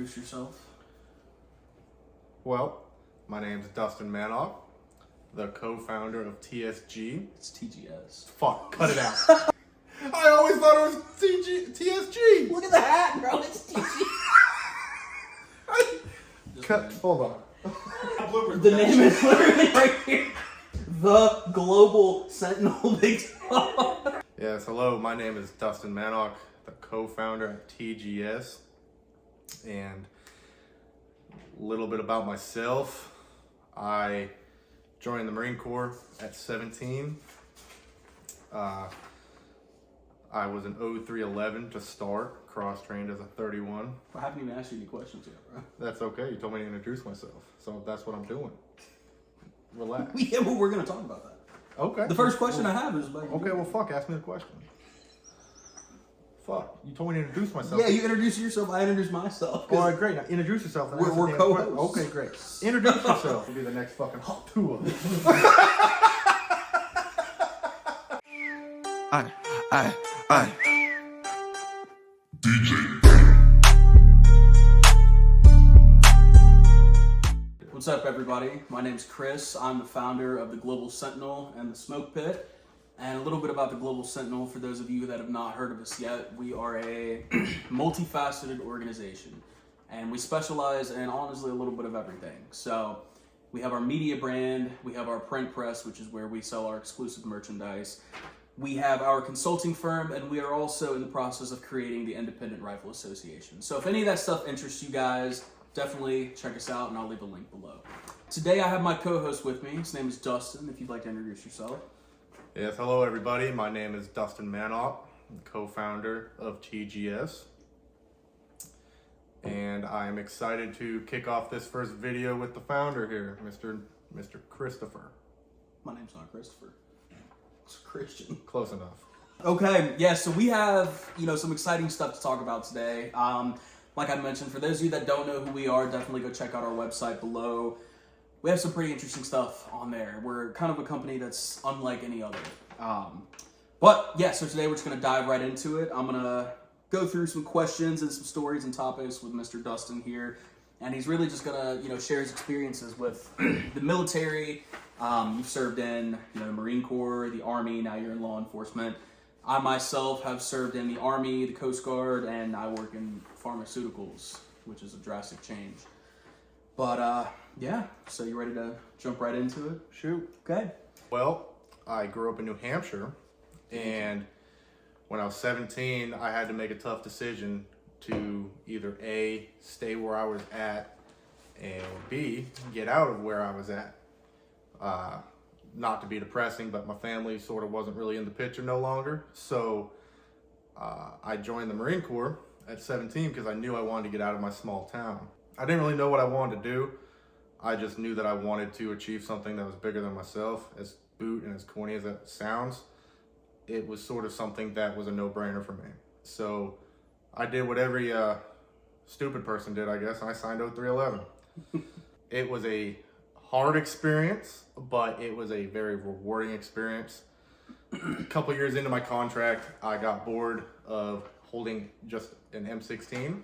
introduce yourself? Well, my name is Dustin Manoff, the co-founder of TSG. It's TGS. Fuck, cut it out. I always thought it was TSG. Look at the hat, bro. It's TG. Hold on. The name is literally right here. The Global Sentinel Big Dog. Yes, hello, my name is Dustin Manoff, the co-founder at TGS. And a little bit about myself. I joined the Marine Corps at 17. I was an 0311 to start, cross-trained as a 31. I haven't even asked you any questions yet, bro. That's okay, you told me to introduce myself, so that's what I'm doing. Relax. Yeah, well, we're going to talk about that. Okay. The first question I have is about you. Okay, well, fuck, ask me the question. Fuck, you told me to introduce myself. Yeah, you introduce yourself, I introduce myself. All right, great. Now introduce yourself. We're co-hosts. Okay, great. Introduce yourself. Will be the next fucking hot tour. I. What's up, everybody? My name's Chris. I'm the founder of the Global Sentinel and the Smoke Pit. And a little bit about the Global Sentinel, for those of you that have not heard of us yet, we are a multifaceted organization. And we specialize in, honestly, a little bit of everything. So we have our media brand, we have our print press, which is where we sell our exclusive merchandise. We have our consulting firm, and we are also in the process of creating the Independent Rifle Association. So if any of that stuff interests you guys, definitely check us out, and I'll leave a link below. Today I have my co-host with me. His name is Dustin, if you'd like to introduce yourself. Yes, hello everybody. My name is Dustin Manoff, co-founder of TGS. And I'm excited to kick off this first video with the founder here, Mr. Christopher. My name's not Christopher. It's Christian. Close enough. Okay, yeah, so we have, some exciting stuff to talk about today. Like I mentioned, for those of you that don't know who we are, definitely go check out our website below. We have some pretty interesting stuff on there. We're kind of a company that's unlike any other. But yeah, so today we're just gonna dive right into it. I'm gonna go through some questions and some stories and topics with Mr. Dustin here. And he's really just gonna, share his experiences with the military. You've served in, the Marine Corps, the Army, now you're in law enforcement. I myself have served in the Army, the Coast Guard, and I work in pharmaceuticals, which is a drastic change. But yeah, so you ready to jump right into it? Shoot. Okay. Well, I grew up in New Hampshire, and when I was 17, I had to make a tough decision to either A, stay where I was at, and B, get out of where I was at. Not to be depressing, but my family sort of wasn't really in the picture no longer. So I joined the Marine Corps at 17 because I knew I wanted to get out of my small town. I didn't really know what I wanted to do. I just knew that I wanted to achieve something that was bigger than myself. As boot and as corny as that sounds, it was sort of something that was a no-brainer for me. So I did what every stupid person did, I guess, and I signed 0311. It was a hard experience, but it was a very rewarding experience. A couple years into my contract, I got bored of holding just an M16.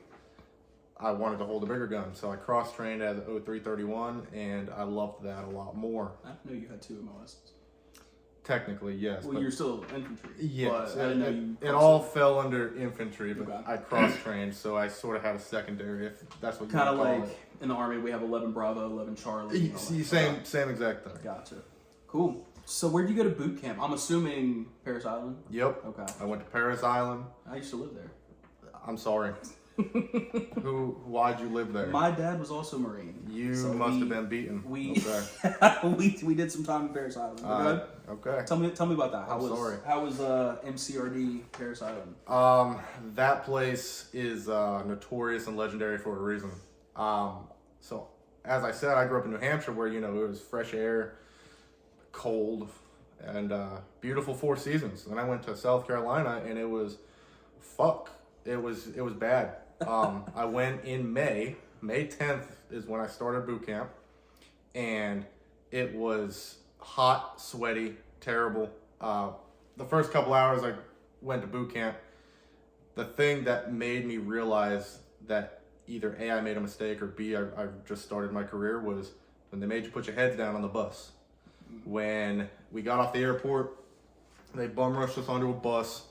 I wanted to hold a bigger gun, so I cross-trained as a 0331, and I loved that a lot more. I didn't know you had 2 MOSs. Technically, yes. Well, you're still infantry. Yes, but I didn't know you it all fell under infantry, but Okay. I cross-trained, so I sort of had a secondary, if that's what you Kind of would call like it. in the Army, we have 11 Bravo, 11 Charlie. Same exact thing. Gotcha. Cool. So where'd you go to boot camp? I'm assuming Paris Island? Yep. Okay. I went to Paris Island. I used to live there. I'm sorry. Why'd you live there? My dad was also Marine. You so must have been beaten. Okay. we did some time in Paris Island. Okay. Tell me about that. How was MCRD Paris Island? That place is notorious and legendary for a reason. So as I said, I grew up in New Hampshire, where it was fresh air, cold, and beautiful 4 seasons. Then I went to South Carolina, and it was It was bad. I went in May 10th is when I started boot camp, and it was hot, sweaty, terrible. The first couple hours I went to boot camp, the thing that made me realize that either A, I made a mistake, or B, I just started my career, was when they made you put your heads down on the bus. When we got off the airport, they bum rushed us onto a bus,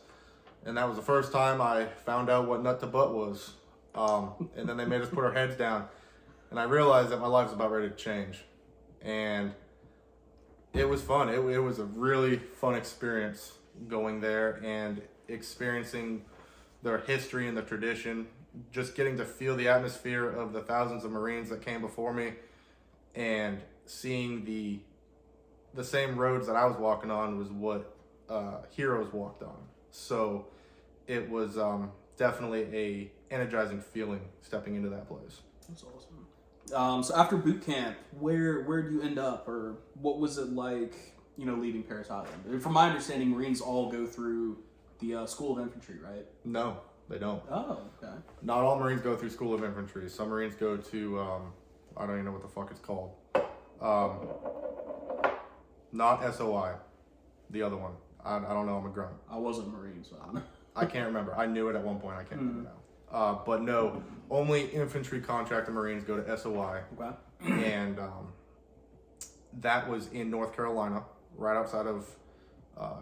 and that was the first time I found out what nut to butt was. And then they made us put our heads down, and I realized that my life was about ready to change. And it was fun. It was a really fun experience going there and experiencing their history and the tradition, just getting to feel the atmosphere of the thousands of Marines that came before me, and seeing the same roads that I was walking on was what heroes walked on. So it was definitely a energizing feeling stepping into that place. That's awesome. So after boot camp, where did you end up, or what was it like, leaving Parris Island? From my understanding, Marines all go through the School of Infantry, right? No, they don't. Oh, okay. Not all Marines go through School of Infantry. Some Marines go to, I don't even know what the fuck it's called. Not SOI, the other one. I don't know, I'm a grunt. I wasn't a Marine, so I don't know. I can't remember. I knew it at one point, I can't remember now. But no, only infantry contracted Marines go to SOI. Okay. And that was in North Carolina, right outside of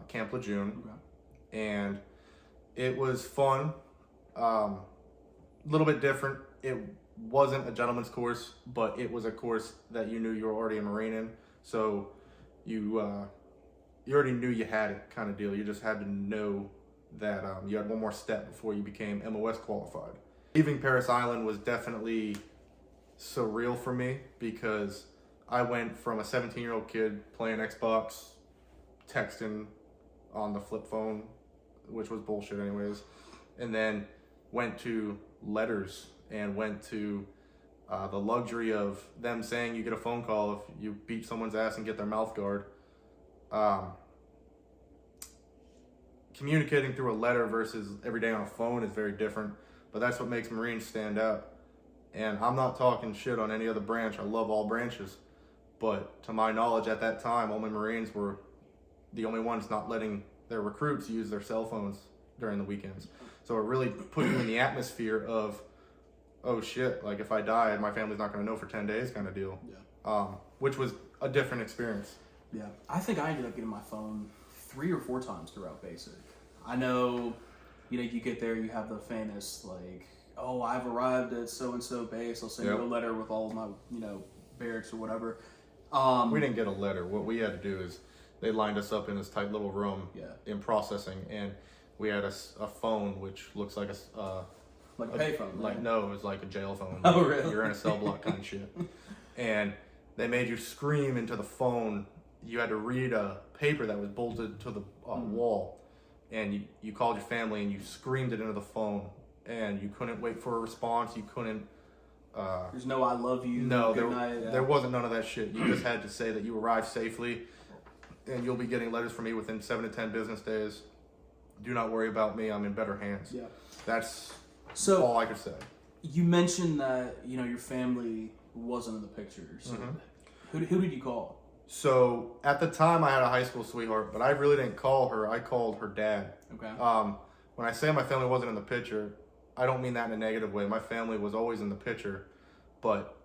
Camp Lejeune. Okay. And it was fun, a little bit different. It wasn't a gentleman's course, but it was a course that you knew you were already a Marine in. So you already knew you had it, kind of deal. You just had to know that you had one more step before you became MOS qualified. Leaving Parris Island was definitely surreal for me, because I went from a 17-year-old kid playing Xbox, texting on the flip phone, which was bullshit anyways, and then went to letters and went to the luxury of them saying you get a phone call if you beat someone's ass and get their mouth guard. Communicating through a letter versus every day on a phone is very different, but that's what makes Marines stand out. And I'm not talking shit on any other branch. I love all branches, but to my knowledge at that time, only Marines were the only ones not letting their recruits use their cell phones during the weekends. So it really put you in the atmosphere of, oh shit, like if I died, my family's not going to know for 10 days kind of deal. Yeah. Which was a different experience. Yeah. I think I ended up getting my phone 3 or 4 times throughout basic. I know, you get there, you have the famous, like, oh, I've arrived at so-and-so base. I'll send you a letter with all of my, barracks or whatever. We didn't get a letter. What we had to do is they lined us up in this tight little room in processing, and we had a phone, which looks like like a payphone. Like, no, it was like a jail phone. Oh, really? You're in a cell block kind of shit. And they made you scream into the phone. You had to read a paper that was bolted to the wall, and you called your family and you screamed it into the phone, and you couldn't wait for a response. You couldn't. There's no "I love you." No, good night. There wasn't none of that shit. You just had to say that you arrived safely, and you'll be getting letters from me within 7 to 10 business days. Do not worry about me. I'm in better hands. Yeah, that's all I could say. You mentioned that your family wasn't in the picture. So who did you call? So at the time, I had a high school sweetheart, but I really didn't call her. I called her dad. Okay. When I say my family wasn't in the picture, I don't mean that in a negative way. My family was always in the picture, but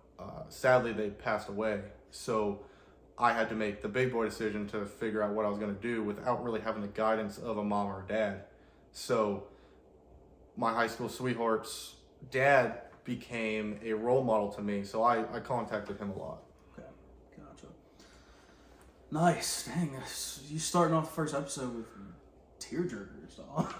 sadly they passed away. So I had to make the big boy decision to figure out what I was going to do without really having the guidance of a mom or a dad. So my high school sweetheart's dad became a role model to me. So I contacted him a lot. Nice. Dang, you starting off the first episode with tearjerkers, dog.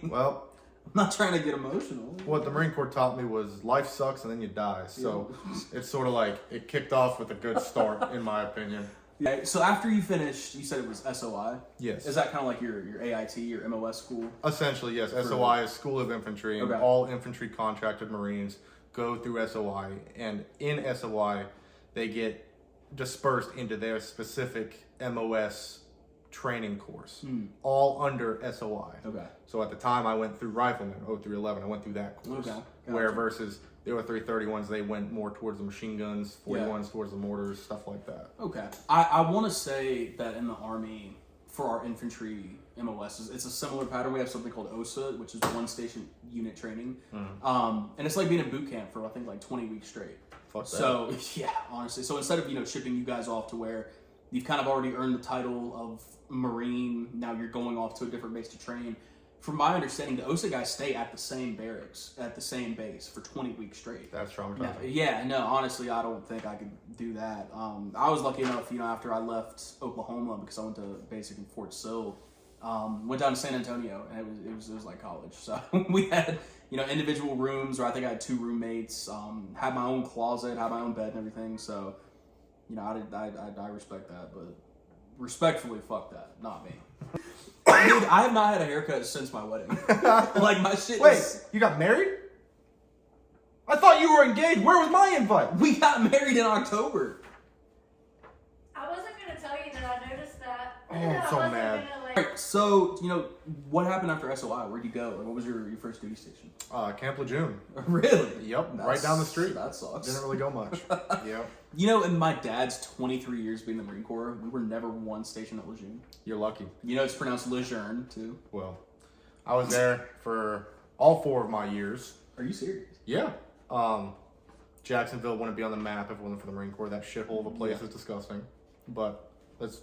Well, I'm not trying to get emotional. What the Marine Corps taught me was life sucks and then you die. So it's sort of like it kicked off with a good start, in my opinion. Yeah. So after you finished, you said it was SOI? Yes. Is that kind of like your AIT, your MOS school? Essentially, yes. SOI is School of Infantry, and all infantry contracted Marines go through SOI. And in SOI, they get dispersed into their specific MOS training course, all under SOI. Okay. So at the time I went through Rifleman, 0311, I went through that course. Okay. Gotcha. Where versus the 0331s, they went more towards the machine guns, 41s towards the mortars, stuff like that. Okay. I want to say that in the Army, for our infantry MOS. It's a similar pattern. We have something called OSA, which is one station unit training. And it's like being in boot camp for I think like 20 weeks straight. Fuck that. So yeah, honestly. So instead of shipping you guys off to where you've kind of already earned the title of Marine, now you're going off to a different base to train. From my understanding, the OSA guys stay at the same barracks, at the same base for 20 weeks straight. That's traumatizing. No, honestly, I don't think I could do that. I was lucky enough, after I left Oklahoma, because I went to basic in Fort Sill, went down to San Antonio, and it was like college. So we had, individual rooms, or I think I had 2 roommates, had my own closet, had my own bed and everything. So, I respect that, but respectfully, fuck that, not me. Dude, I have not had a haircut since my wedding. Like, my shit Wait, you got married? I thought you were engaged. Where was my invite? We got married in October. I wasn't going to tell you that I noticed that. Oh, I'm so mad. Alright, so, what happened after SOI? Where'd you go? Like, what was your first duty station? Camp Lejeune. Really? Yep, right down the street. That sucks. Didn't really go much. Yep. In my dad's 23 years being in the Marine Corps, we were never one station at Lejeune. You're lucky. It's pronounced Lejeune, too. Well, I was there for all 4 of my years. Are you serious? Yeah. Jacksonville wouldn't be on the map if it wasn't for the Marine Corps. That shithole of a place is disgusting. But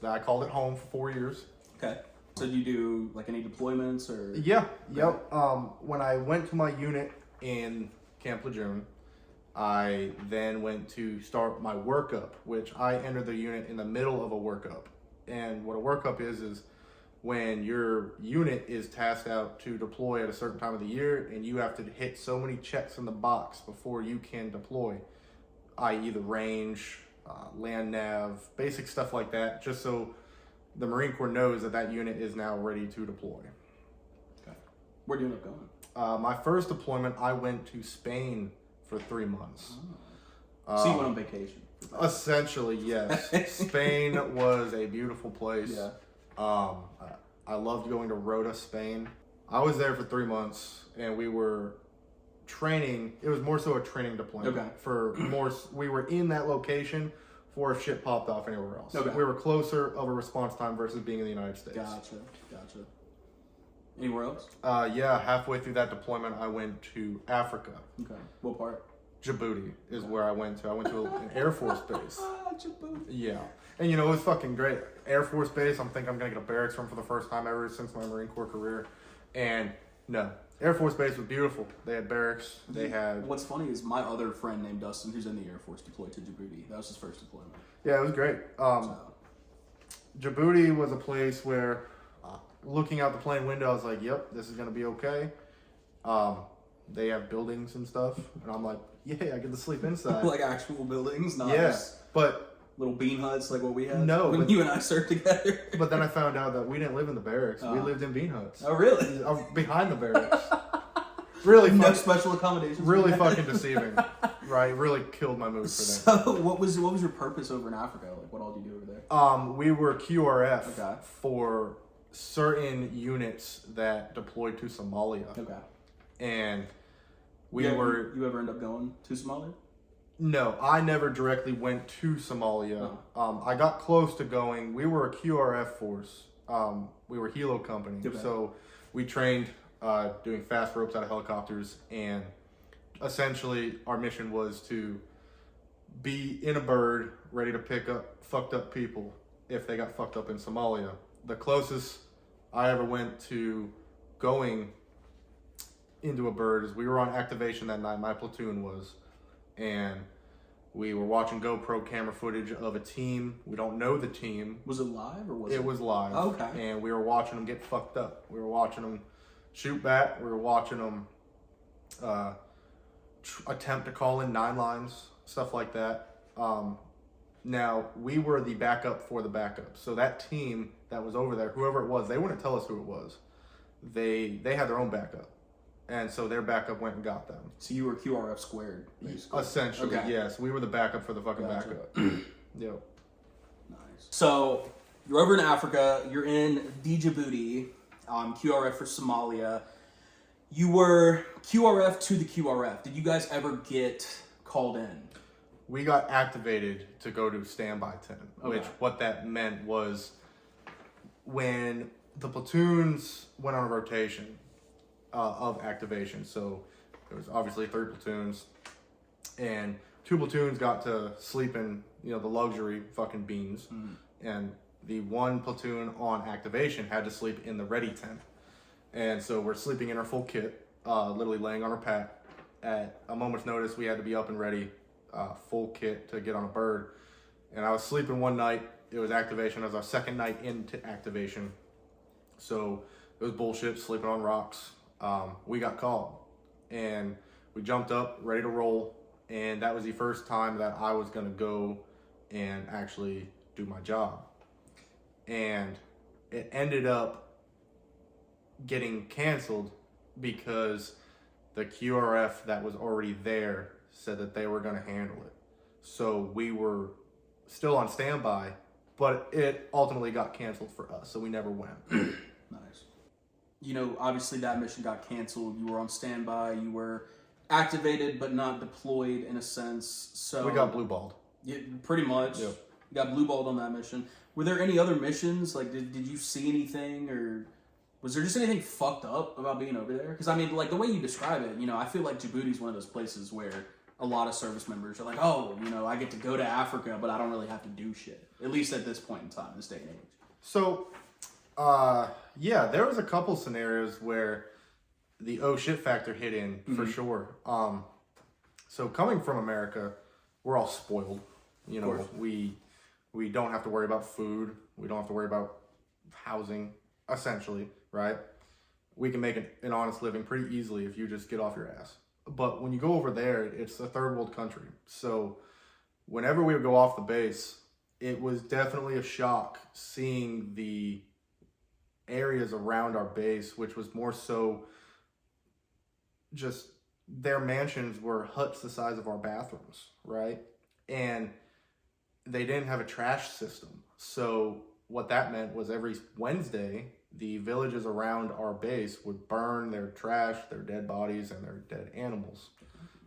I called it home for 4 years. Okay. So do you do, like, any deployments, or? Yeah. Yep. When I went to my unit in Camp Lejeune, I then went to start my workup, which I entered the unit in the middle of a workup. And what a workup is when your unit is tasked out to deploy at a certain time of the year, and you have to hit so many checks in the box before you can deploy, i.e. the range, land nav, basic stuff like that, just so the Marine Corps knows that unit is now ready to deploy. Okay. Where'd you end up going? My first deployment, I went to Spain for 3 months. So you went on vacation? Essentially, yes. Spain was a beautiful place. Yeah. I loved going to Rota, Spain. I was there for 3 months, and we were training. It was more so a training deployment. Okay. We were in that location for if shit popped off anywhere else. Okay. We were closer of a response time versus being in the United States. Gotcha. Anywhere else? Yeah, halfway through that deployment, I went to Africa. Okay. What part? Djibouti is where I went to. I went to an Air Force base. Djibouti. Yeah. And it was fucking great. Air Force base, I'm going to get a barracks from for the first time ever since my Marine Corps career. And no, Air Force base was beautiful. They had barracks. They had... What's funny is my other friend named Dustin, who's in the Air Force, deployed to Djibouti. That was his first deployment. Yeah, it was great. Djibouti was a place where, looking out the plane window, I was like, yep, this is going to be okay. They have buildings and stuff. And I'm like, yeah, I get to sleep inside. Like actual buildings, not Yes, but... little bean huts like what we had. No, when you and I served together. But then I found out that we didn't live in the barracks. We lived in bean huts. Oh, really? Behind the barracks. Really no special accommodations. Really fucking deceiving. Right, really killed my mood for that. So what was your purpose over in Africa? Like, what all did you do over there? We were QRF Okay. for certain units that deployed to Somalia. Okay. And You ever end up going to Somalia? No, I never directly went to Somalia. I got close to going. We were a QRF force. We were Helo Company. Okay. So we trained doing fast ropes out of helicopters. And essentially our mission was to be in a bird ready to pick up fucked up people if they got fucked up in Somalia. The closest I ever went to going into a bird is we were on activation that night. My platoon was. And we were watching GoPro camera footage of a team. We don't know the team. Was it live or was it? It was live. Oh, okay. And we were watching them get fucked up. We were watching them shoot back. We were watching them attempt to call in 9 lines, stuff like that. Now, we were the backup for the backup. So that team that was over there, whoever it was, they wouldn't tell us who it was. They had their own backup. And so their backup went and got them. So you were QRF squared, basically. Essentially, Okay. yes. We were the backup for the fucking backup. Yep. Nice. So you're over in Africa. You're in Djibouti, QRF for Somalia. You were QRF to the QRF. Did you guys ever get called in? We got activated to go to standby 10, Okay. which what that meant was when the platoons went on a rotation of activation. So it was obviously 3 platoons, and 2 platoons got to sleep in, the luxury fucking beans, and the 1 platoon on activation had to sleep in the ready tent. And so we're sleeping in our full kit, literally laying on our pack. At a moment's notice, we had to be up and ready, full kit to get on a bird. And I was sleeping one night. It was activation. It was our second night into activation. So it was bullshit, sleeping on rocks. We got called, and we jumped up, ready to roll. And that was the first time that I was going to go and actually do my job. And it ended up getting canceled because the QRF that was already there said that they were going to handle it. So we were still on standby, but it ultimately got canceled for us, so we never went. Nice. Obviously that mission got canceled. You were on standby. You were activated, but not deployed in a sense. So We got blue balled. Yeah, pretty much. Yep. You got blue balled on that mission. Were there any other missions? Like, did you see anything, or was there just anything fucked up about being over there? Because, the way you describe it, I feel like Djibouti's one of those places where a lot of service members are like, oh, I get to go to Africa, but I don't really have to do shit. At least at this point in time, this day and age. So, there was a couple scenarios where the oh shit factor hit in, for sure. So coming from America, we're all spoiled. We don't have to worry about food. We don't have to worry about housing, essentially, right? We can make an honest living pretty easily if you just get off your ass. But when you go over there, it's a third world country. So whenever we would go off the base, it was definitely a shock seeing the areas around our base, which was more so just their mansions were huts the size of our bathrooms, right? And they didn't have a trash system. So what that meant was every Wednesday, the villages around our base would burn their trash, their dead bodies, and their dead animals.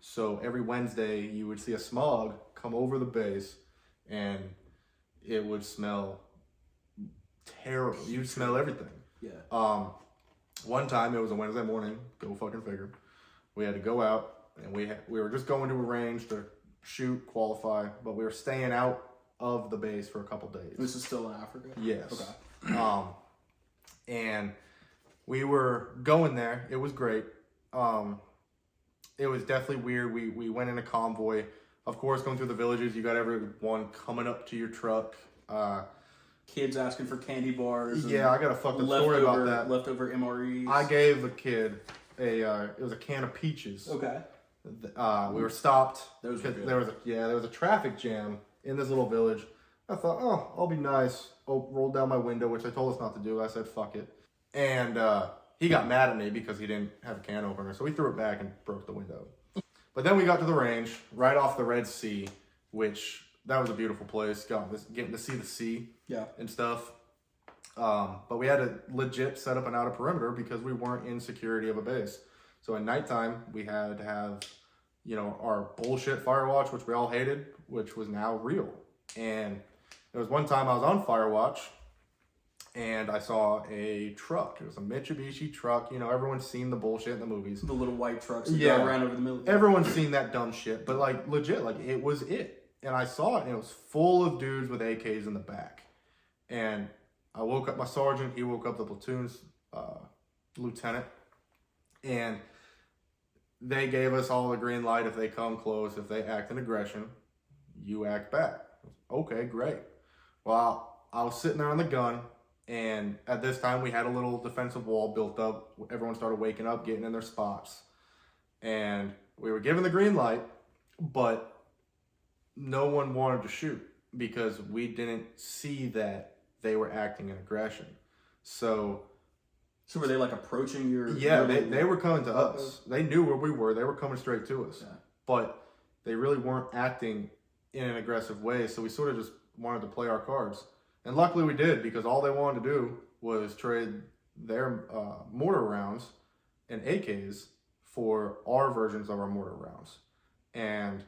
So every Wednesday, you would see a smog come over the base, and it would smell terrible. You'd smell everything. Yeah. One time, it was a Wednesday morning, go fucking figure. We had to go out, and we were just going to a range to shoot, qualify, but we were staying out of the base for a couple days. This is still in Africa? Yes. Okay. And we were going there. It was great. It was definitely weird. We went in a convoy. Of course, going through the villages, you got everyone coming up to your truck. Kids asking for candy bars. Yeah, I got a fucked up story about that. Leftover MREs. I gave a kid it was a can of peaches. Okay. We were stopped. Those were good. There was a traffic jam in this little village. I thought, oh, I'll be nice. Rolled down my window, which I told us not to do. I said, fuck it. And he got mad at me because he didn't have a can opener. So we threw it back and broke the window. But then we got to the range, right off the Red Sea, which that was a beautiful place. Getting to see the sea and stuff. But we had to legit set up an outer perimeter because we weren't in security of a base. So at nighttime, we had to have, our bullshit Firewatch, which we all hated, which was now real. And there was one time I was on Firewatch, and I saw a truck. It was a Mitsubishi truck. Everyone's seen the bullshit in the movies. The little white trucks that drive around over the middle. Everyone's seen that dumb shit, but legit, it was it. And I saw it, and it was full of dudes with AKs in the back. And I woke up my sergeant. He woke up the platoon's lieutenant, and they gave us all the green light. If they come close, if they act in aggression, you act back. Okay, great. Well, I was sitting there on the gun, and at this time we had a little defensive wall built up. Everyone started waking up, getting in their spots, and we were given the green light, but no one wanted to shoot because we didn't see that they were acting in aggression. So were they approaching your... Yeah, they were coming to us. They knew where we were. They were coming straight to us. Yeah. But they really weren't acting in an aggressive way, so we sort of just wanted to play our cards. And luckily we did, because all they wanted to do was trade their mortar rounds and AKs for our versions of our mortar rounds. And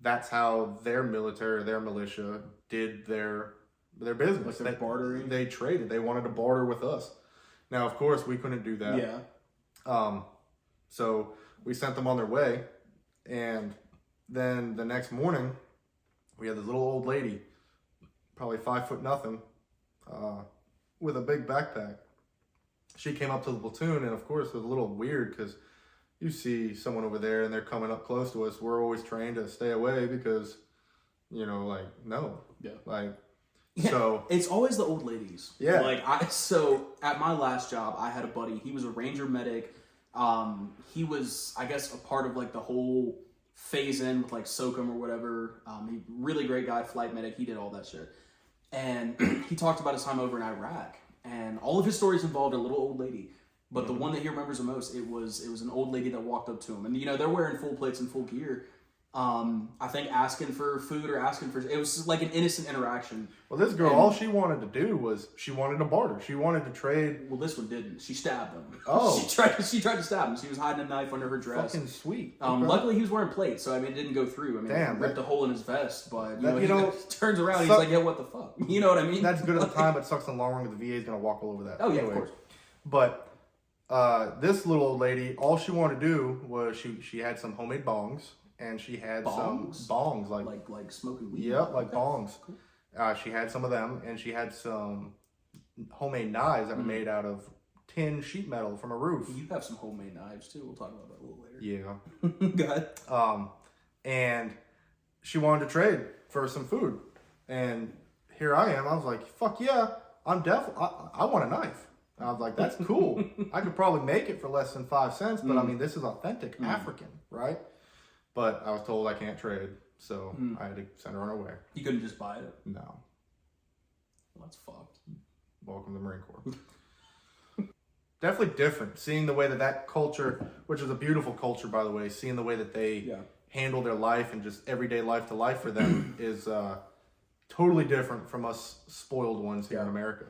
that's how their military, their militia, did their their business. Like they're bartering? They traded. They wanted to barter with us. Now, of course, we couldn't do that. Yeah. So we sent them on their way, and then the next morning, we had this little old lady, probably 5'0", with a big backpack. She came up to the platoon, and of course, it was a little weird because you see someone over there and they're coming up close to us. We're always trained to stay away because, no. Yeah. Yeah, so it's always the old ladies. Yeah. So at my last job, I had a buddy. He was a Ranger medic. He was, I guess, a part of like the whole phase in with like SOCOM or whatever. He really great guy, flight medic. He did all that shit. And he talked about his time over in Iraq, and all of his stories involved a little old lady. But the one that he remembers the most, it was an old lady that walked up to him, and they're wearing full plates and full gear. I think asking for food or it was like an innocent interaction. Well, this girl, all she wanted to do was she wanted to barter. She wanted to trade. Well, this one didn't. She stabbed him. Oh. She tried to stab him. She was hiding a knife under her dress. Fucking sweet. Okay. Luckily, he was wearing plates, so it didn't go through. Damn, it ripped a hole in his vest, but he turns around, he's like, yeah, what the fuck? You know what I mean? That's good at the time, but sucks in the long run because the VA is going to walk all over that. Oh, yeah, of course. But this little old lady, all she wanted to do was she had some homemade bongs, and she had some bongs like smoking weed. Yep, like bongs. Cool. She had some of them, and she had some homemade knives that were made out of tin sheet metal from a roof. You have some homemade knives too. We'll talk about that a little later. Yeah. Go ahead. And she wanted to trade for some food, and here I am. I was like, fuck yeah, I want a knife. I was like, that's cool. I could probably make it for less than 5 cents, but I mean, this is authentic African, right? But I was told I can't trade, so I had to send her on her way. You couldn't just buy it? No. Well, that's fucked. Welcome to the Marine Corps. Definitely different. Seeing the way that culture, which is a beautiful culture, by the way, seeing the way that they handle their life and just everyday life to life for them is totally different from us spoiled ones here in America.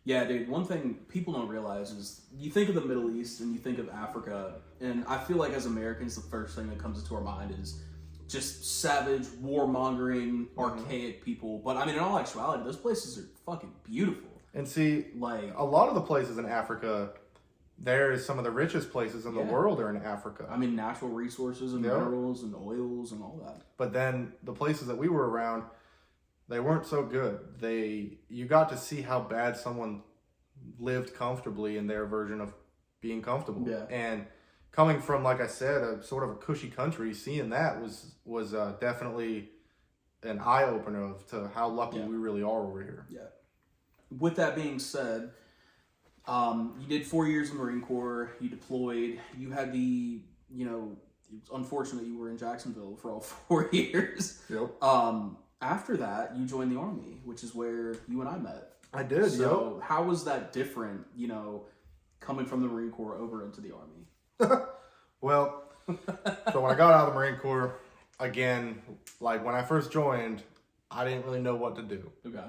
Yeah, dude, one thing people don't realize is you think of the Middle East and you think of Africa, and I feel like as Americans, the first thing that comes into our mind is just savage, warmongering, archaic people. But I mean, in all actuality, those places are fucking beautiful. And see, like a lot of the places in Africa, there is some of the richest places in the world are in Africa. I mean, natural resources and minerals and oils and all that. But then the places that we were around, they weren't so good. You got to see how bad someone lived comfortably in their version of being comfortable. Yeah. And coming from, like I said, a sort of a cushy country, seeing that was definitely an eye opener to how lucky we really are over here. Yeah. With that being said, you did 4 years in the Marine Corps. You deployed. You had it's unfortunate you were in Jacksonville for all 4 years. Yep. After that, you joined the Army, which is where you and I met. I did, So how was that different, coming from the Marine Corps over into the Army? Well, so when I got out of the Marine Corps, again, like when I first joined, I didn't really know what to do. Okay.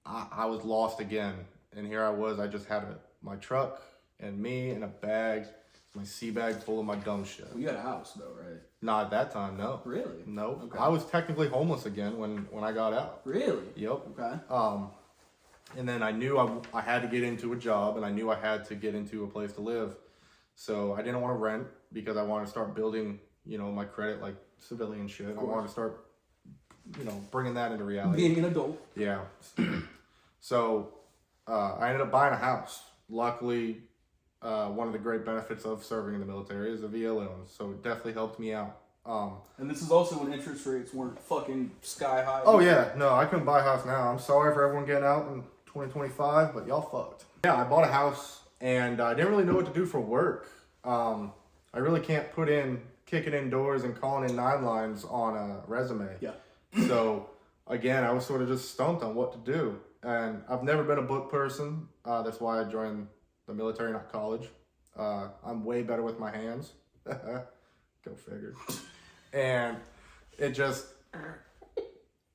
I was lost again, and here I was. I just had my truck and me and a bag, my sea bag full of my dumb shit. Well, you had a house though, right? Not at that time, no. Really? No. Okay. I was technically homeless again when I got out. Really? Yep. Okay. And then I knew I had to get into a job, and I knew I had to get into a place to live. So I didn't want to rent because I wanted to start building, my credit like civilian shit. I wanted to start, bringing that into reality. Being an adult. Yeah. So I ended up buying a house. Luckily, one of the great benefits of serving in the military is a VA loan, so it definitely helped me out. And this is also when interest rates weren't fucking sky high. Oh yeah, no, I couldn't buy a house now. I'm sorry for everyone getting out in 2025, but y'all fucked. Yeah, I bought a house, and I didn't really know what to do for work. I really can't put in kicking in doors and calling in 9 lines on a resume. Yeah. So again, I was sort of just stumped on what to do. And I've never been a book person. That's why I joined the military, not college. I'm way better with my hands. Go figure. And it just,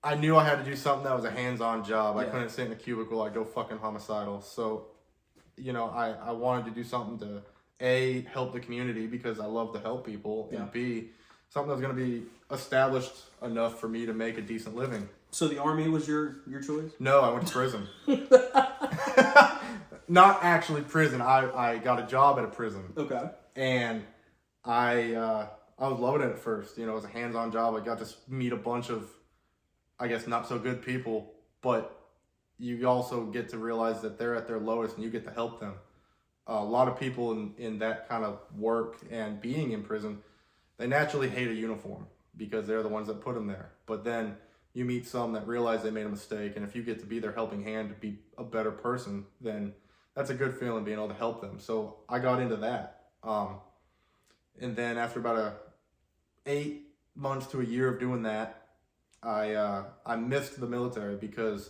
I knew I had to do something that was a hands-on job. I couldn't sit in a cubicle. I'd go fucking homicidal. So, I wanted to do something to, A, help the community because I love to help people, and B, something that's going to be established enough for me to make a decent living. So the Army was your choice? No, I went to prison. Not actually prison. I got a job at a prison. Okay. And I was loving it at first. You know, it was a hands-on job. I got to meet a bunch of, I guess, not so good people, but you also get to realize that they're at their lowest and you get to help them. A lot of people in that kind of work and being in prison, they naturally hate a uniform because they're the ones that put them there. But then you meet some that realize they made a mistake, and if you get to be their helping hand to be a better person, then that's a good feeling, being able to help them. So I got into that. And then after about 8 months to a year of doing that, I missed the military because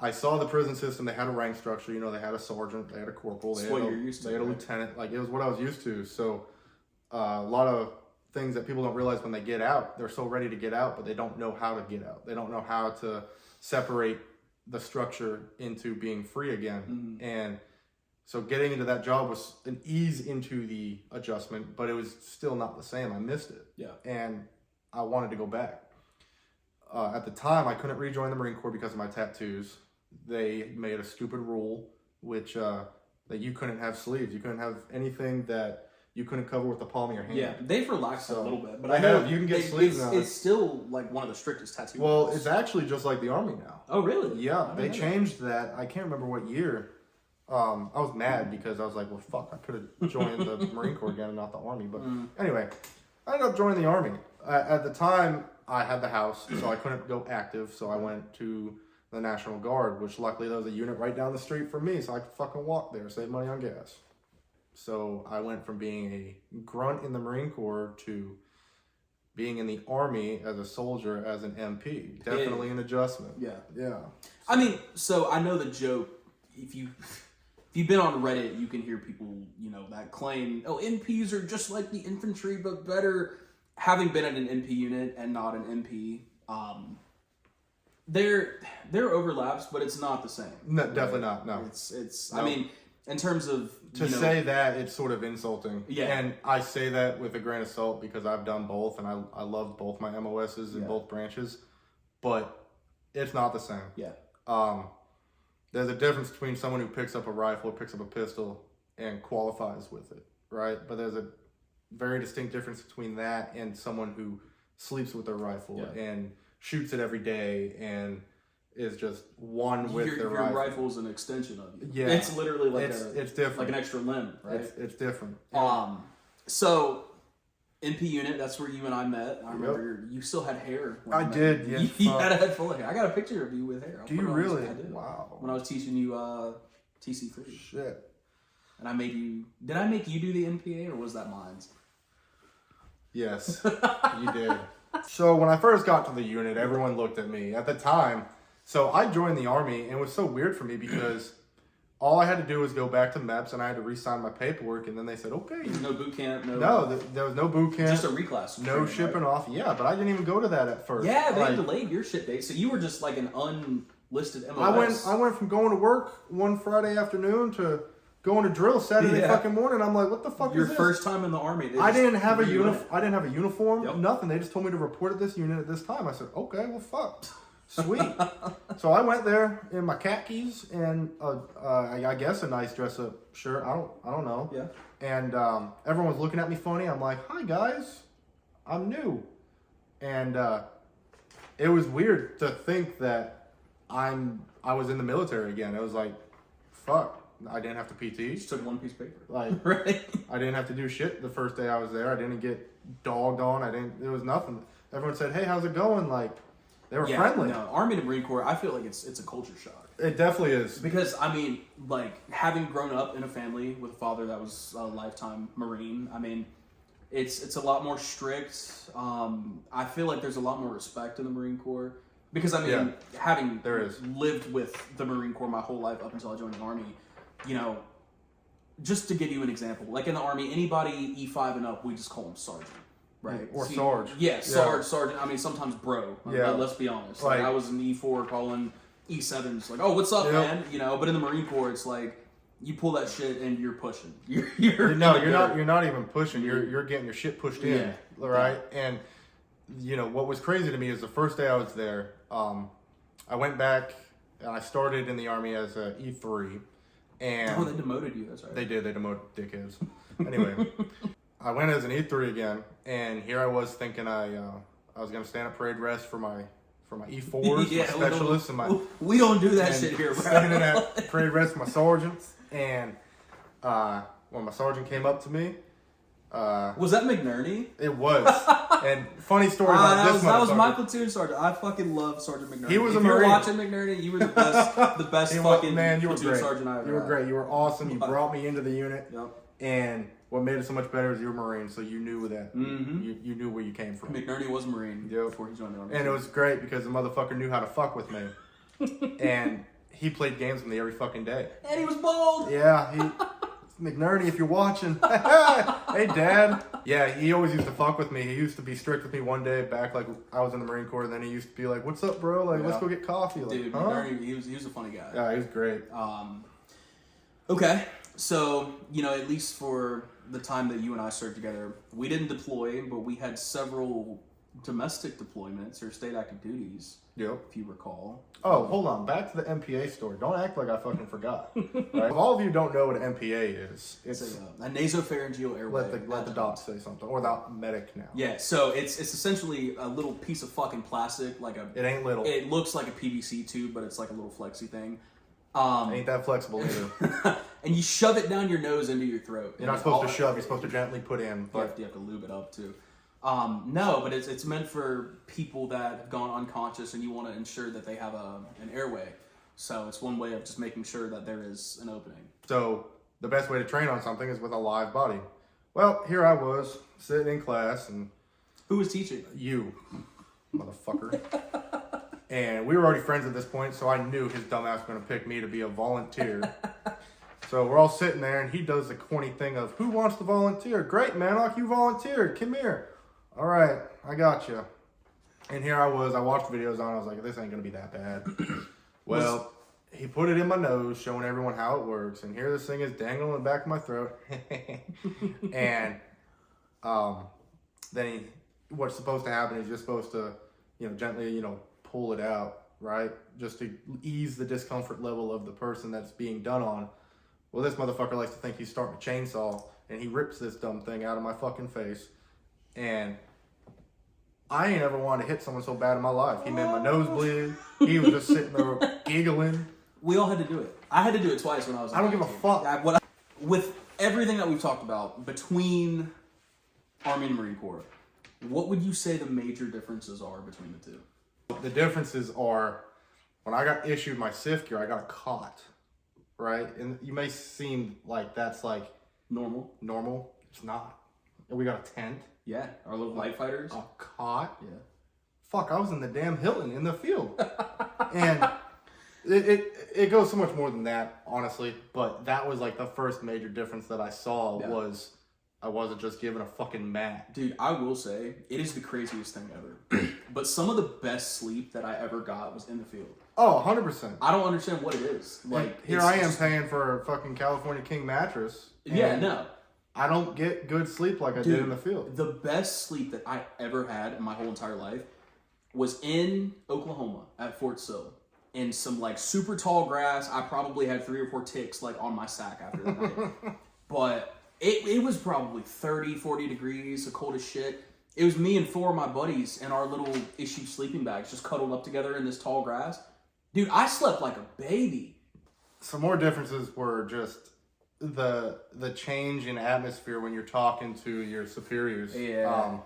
I saw the prison system. They had a rank structure. You know, they had a sergeant, they had a corporal, they had a lieutenant. Like, it was what I was used to. So a lot of things that people don't realize when they get out, they're so ready to get out, but they don't know how to get out. They don't know how to separate the structure into being free again. Mm-hmm. And so getting into that job was an ease into the adjustment, but it was still not the same. I missed it. Yeah. And I wanted to go back. At the time, I couldn't rejoin the Marine Corps because of my tattoos. They made a stupid rule, which that you couldn't have sleeves. You couldn't have anything that you couldn't cover with the palm of your hand. Yeah, they've relaxed a little bit, but I know you can get sleeves now. It's still like one of the strictest tattoo. Well, rules. it's actually just like the Army now. Oh, really? Yeah, they changed that. I can't remember what year. I was mad because I was like, well, fuck, I could have joined the Marine Corps again and not the Army. But anyway, I ended up joining the Army. At the time, I had the house, so I couldn't go active. So I went to the National Guard, which luckily there was a unit right down the street from me, so I could fucking walk there, save money on gas. So I went from being a grunt in the Marine Corps to being in the Army as a soldier, as an MP. Definitely an adjustment. Yeah. Yeah. I mean, so I know the joke. If you've been on Reddit, you can hear people, you know, that claim, oh, NPs are just like the infantry, but better. Having been at an NP unit and not an MP, there are overlaps, but it's not the same. No, definitely not. No. It's. No. I mean, in terms of say that, it's sort of insulting. Yeah. And I say that with a grain of salt because I've done both, and I love both my MOSs in both branches, but it's not the same. Yeah. There's a difference between someone who picks up a rifle, picks up a pistol, and qualifies with it, right? But there's a very distinct difference between that and someone who sleeps with their rifle and shoots it every day and is just one with their rifle. Your rifle is an extension of you. Yeah, it's literally like it's different, like an extra limb, right? It's different. So NP unit, that's where you and I met. I remember you still had hair. I did. Yeah, you had a head full of hair. I got a picture of you with hair. Do you really? I did. Wow. When I was teaching you TC3. Shit. And I made you. Did I make you do the NPA or was that mine? Yes, you did. So when I first got to the unit, everyone looked at me. At the time, so I joined the Army, and it was so weird for me because all I had to do was go back to MEPS, and I had to re-sign my paperwork, and then they said, okay. No boot camp, there was no boot camp. Just a reclass. No shipping off. Yeah, but I didn't even go to that at first. Yeah, they delayed your ship date, so you were just like an unlisted MOS. I went from going to work one Friday afternoon to going to drill Saturday fucking morning. I'm like, what the fuck is this? Your first time in the Army. I didn't have a uniform, nothing. They just told me to report at this unit at this time. I said, okay, well, fuck. Sweet. So I went there in my khakis and I guess a nice dress-up shirt. I don't know. Yeah. And everyone was looking at me funny. I'm like, hi, guys. I'm new. And it was weird to think that I was in the military again. It was like, fuck. I didn't have to PT. You just took one piece of paper. Like, right. I didn't have to do shit the first day I was there. I didn't get dogged on. There was nothing. Everyone said, hey, how's it going? Like, they were friendly. No, Army to Marine Corps, I feel like it's a culture shock. It definitely is. Because, I mean, like, having grown up in a family with a father that was a lifetime Marine, I mean, it's a lot more strict. I feel like there's a lot more respect in the Marine Corps. Because, I mean, having lived with the Marine Corps my whole life up until I joined the Army, you know, just to give you an example, like in the Army, anybody E5 and up, we just call them sergeant, right? Or sarge. Yeah, sergeant. I mean, sometimes bro. Yeah. Let's be honest. Like, I was an E4 calling E7s, like, oh, what's up, man? You know, but in the Marine Corps, it's like, you pull that shit and you're pushing. You're, you're not. You're not even pushing. You're getting your shit pushed in, right? And you know, what was crazy to me is the first day I was there, I went back and I started in the Army as a E3. And oh, they demoted you, that's right. They did, they demoted dickheads. Anyway, I went as an E3 again, and here I was thinking I was going to stand up parade rest for my E4s, yeah, my specialists, and my... We don't do that shit here, bro. Standing at parade rest for my sergeants, and when my sergeant came up to me... was that McNerney? It was. And funny story about this that was my platoon sergeant. I fucking love Sergeant McNerney. He was if a Marine. You're watching McNerney, you were the best fucking man, you were platoon great. sergeant I ever You were had. great. You were awesome. You brought me into the unit. Yep. And what made it so much better is you were Marine, so you knew that. Mm-hmm. You knew where you came from. McNerney was a Marine before he joined the Army. And it was great because the motherfucker knew how to fuck with me. And he played games with me every fucking day. And he was bald. Yeah, McNerney, if you're watching. Hey, Dad. Yeah, he always used to fuck with me. He used to be strict with me one day back, like, I was in the Marine Corps, and then he used to be like, what's up, bro? Like, let's go get coffee. Like, dude, McNerney, he was a funny guy. Yeah, he was great. Okay, so, you know, at least for the time that you and I served together, we didn't deploy, but we had several domestic deployments or state active duties, Yep. if you recall. Oh, hold on. Back to the MPA story. Don't act like I fucking forgot. Right? If all of you don't know what an MPA is, it's a nasopharyngeal airway. let the doc say something, or the medic now. Yeah, so it's essentially a little piece of fucking plastic, like It ain't little. It looks like a PVC tube, but it's like a little flexy thing. Ain't that flexible either. And you shove it down your nose into your throat. You're not supposed to shove. You're supposed to gently put in. But you have to lube it up too. No, but it's meant for people that have gone unconscious and you want to ensure that they have an airway. So it's one way of just making sure that there is an opening. So the best way to train on something is with a live body. Well, here I was sitting in class, and who was teaching? You, motherfucker. And we were already friends at this point, so I knew his dumbass was going to pick me to be a volunteer. So we're all sitting there, and he does the corny thing of, who wants to volunteer? Great, man, like you volunteered. Come here. All right, I got you. And here I was. I watched videos on it. I was like, this ain't going to be that bad. Well, he put it in my nose, showing everyone how it works. And here this thing is dangling in the back of my throat. And then what's supposed to happen is you're supposed to, gently, pull it out, right? Just to ease the discomfort level of the person that's being done on. Well, this motherfucker likes to think he's starting a chainsaw, and he rips this dumb thing out of my fucking face. And I ain't ever wanted to hit someone so bad in my life. He made my nose bleed. He was just sitting there giggling. We all had to do it. I had to do it twice when I was. I don't give a fuck. With everything that we've talked about between Army and Marine Corps, what would you say the major differences are between the two? The differences are, when I got issued my SIF gear, I got a cot, right? And you may seem like that's like normal. It's not. And we got a tent. Yeah, our little light fighters. A cot. Yeah. Fuck, I was in the damn Hilton in the field. And it goes so much more than that, honestly. But that was like the first major difference that I saw was I wasn't just given a fucking mat. Dude, I will say, it is the craziest thing ever. But some of the best sleep that I ever got was in the field. Oh, 100%. I don't understand what it is. Like, here I am paying for a fucking California King mattress. Yeah, no. I don't get good sleep like I did in the field. The best sleep that I ever had in my whole entire life was in Oklahoma at Fort Sill. In some like super tall grass. I probably had 3 or 4 ticks like on my sack after that night. But it was probably 30, 40 degrees, so cold as shit. It was me and 4 of my buddies in our little issue sleeping bags just cuddled up together in this tall grass. Dude, I slept like a baby. Some more differences were just the change in atmosphere when you're talking to your superiors. Yeah.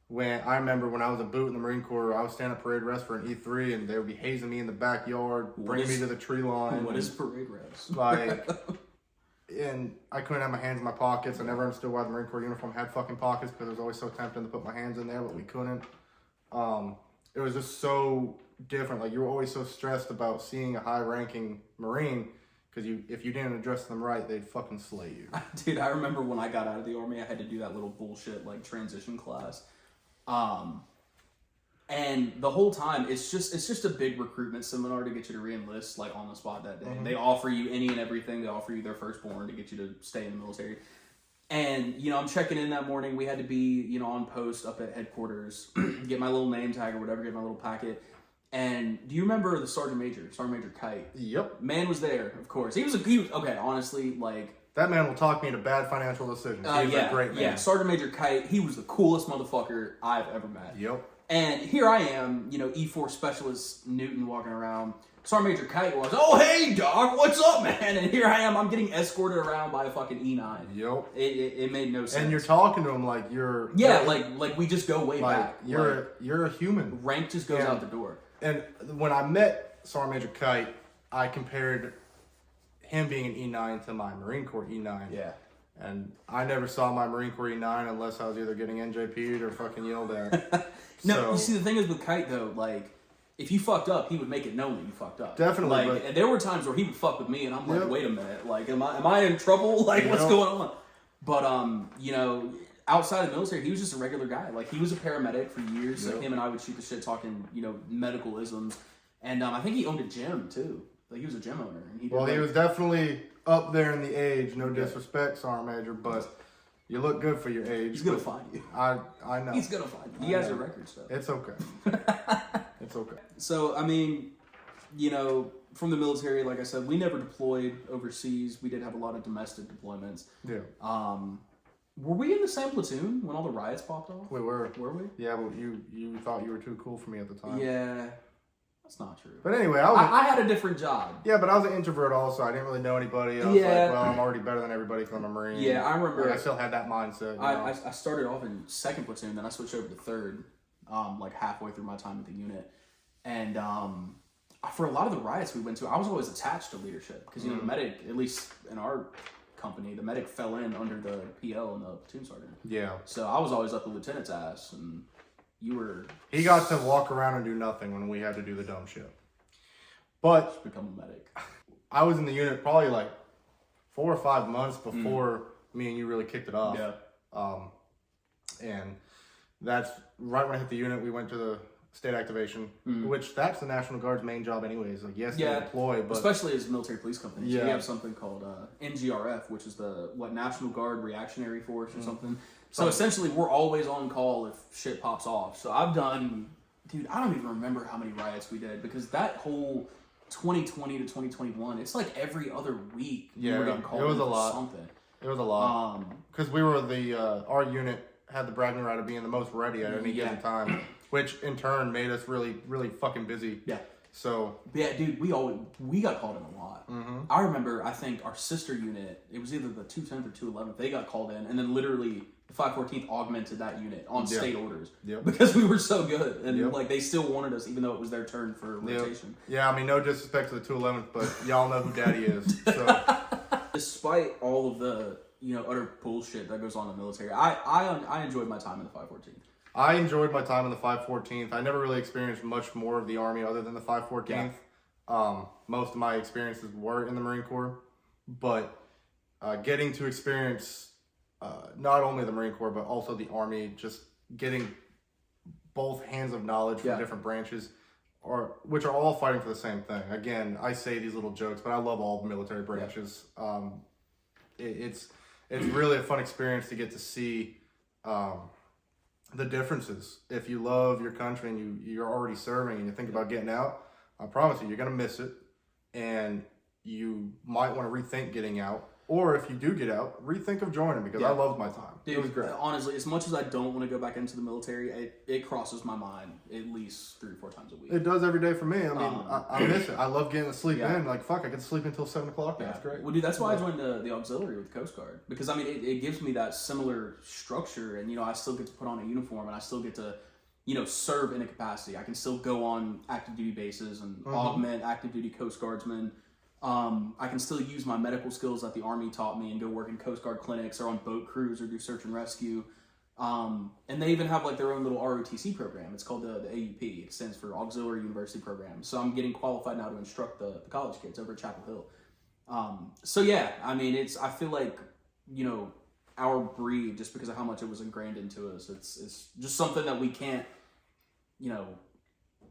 When I remember when I was a boot in the Marine Corps, I was standing at parade rest for an E3, and they would be hazing me in the backyard, bringing me to the tree line. What is parade rest? Like, and I couldn't have my hands in my pockets. I never understood why the Marine Corps uniform had fucking pockets, because it was always so tempting to put my hands in there, but we couldn't. It was just so different. Like, you were always so stressed about seeing a high-ranking Marine, because if you didn't address them right, they'd fucking slay you. Dude, I remember when I got out of the Army, I had to do that little bullshit like transition class. And the whole time it's just a big recruitment seminar to get you to re-enlist like on the spot that day. Mm-hmm. They offer you any and everything. They offer you their firstborn to get you to stay in the military. And, I'm checking in that morning. We had to be, on post up at headquarters, get my little name tag or whatever, get my little packet. And do you remember the Sergeant Major Kite? Yep. Man was there, of course. He was okay, honestly, like... That man will talk me into bad financial decisions. He's a great man. Yeah, Sergeant Major Kite, he was the coolest motherfucker I've ever met. Yep. And here I am, E4 Specialist Newton walking around. Sergeant Major Kite was, oh, hey, Doc, what's up, man? And here I am, I'm getting escorted around by a fucking E9. Yep. It made no sense. And you're talking to him like you're... Yeah, like we just go way back. You're a human. Rank just goes out the door. And when I met Sergeant Major Kite, I compared him being an E9 to my Marine Corps E9. Yeah. And I never saw my Marine Corps E9 unless I was either getting NJP'd or fucking yelled at. No, you see, the thing is with Kite, though, like, if you fucked up, he would make it known that you fucked up. Definitely. Like, and there were times where he would fuck with me, and I'm like, wait a minute, like, am I in trouble? Like, what's going on? But, outside of the military, he was just a regular guy. Like, he was a paramedic for years. Like, him and I would shoot the shit talking, medical isms. And I think he owned a gym, too. Like, he was a gym owner. And he was definitely up there in the age. No disrespect, Sergeant Major, but you look good for your age. He's going to find you. I know. He's going to find you. He has your record stuff. It's okay. It's okay. So, I mean, from the military, like I said, we never deployed overseas. We did have a lot of domestic deployments. Yeah. Were we in the same platoon when all the riots popped off? We were. Were we? Yeah, but you thought you were too cool for me at the time. Yeah. That's not true. But anyway, I had a different job. Yeah, but I was an introvert also. I didn't really know anybody. I was like, well, I'm already better than everybody because I'm a Marine. Yeah, I remember. I still had that mindset. I started off in 2nd platoon, then I switched over to 3rd, like halfway through my time at the unit. And for a lot of the riots we went to, I was always attached to leadership because, the medic, at least in our company, the medic fell in under the PL and the platoon sergeant. Yeah. So I was always up the lieutenant's ass, and you were... He got to walk around and do nothing when we had to do the dumb shit. But... Just become a medic. I was in the unit probably like 4 or 5 months before me and you really kicked it off. Yeah. And that's right when I hit the unit, we went to the state activation, which that's the National Guard's main job anyways. Like, yes, they deploy, but... Especially as military police companies. Yeah. We have something called NGRF, which is the, National Guard Reactionary Force or something. So essentially, we're always on call if shit pops off. So I've done... Dude, I don't even remember how many riots we did, because that whole 2020 to 2021, it's like every other week we were getting called it was in a for lot. something. It was a lot. Because we were our unit had the bragging right of being the most ready at any given time, which in turn made us really, really fucking busy. Yeah. So... Yeah, dude, we got called in a lot. I remember, I think, our sister unit, it was either the 210th or 211th, they got called in, and then literally the 514th augmented that unit on state orders. Yep. Because we were so good, and like they still wanted us, even though it was their turn for rotation. Yeah, I mean, no disrespect to the 211th, but y'all know who Daddy is. So... Despite all of the, utter bullshit that goes on in the military, I enjoyed my time in the 514th. I enjoyed my time in the 514th. I never really experienced much more of the Army other than the 514th. Most of my experiences were in the Marine Corps, but getting to experience not only the Marine Corps, but also the Army, just getting both hands of knowledge from different branches, which are all fighting for the same thing. Again, I say these little jokes, but I love all the military branches. It's really a fun experience to get to see the differences. If you love your country and you're already serving and you think about getting out, I promise you're going to miss it. And you might want to rethink getting out. Or if you do get out, rethink of joining, because I loved my time. Dude, it was great. Honestly, as much as I don't want to go back into the military, it crosses my mind at least 3 or 4 times a week. It does every day for me. I mean, I miss it. I love getting to sleep in. Like, fuck, I get to sleep until 7 o'clock. That's great. Well, dude, that's why I joined the auxiliary with the Coast Guard. Because, I mean, it gives me that similar structure. And, I still get to put on a uniform. And I still get to, serve in a capacity. I can still go on active duty bases and augment active duty Coast Guardsmen. I can still use my medical skills that the Army taught me and go work in Coast Guard clinics or on boat crews or do search and rescue. And they even have like their own little ROTC program. It's called the AUP. It stands for Auxiliary University Program. So I'm getting qualified now to instruct the college kids over at Chapel Hill. So yeah, I mean, I feel like, our breed, just because of how much it was ingrained into us, it's just something that we can't,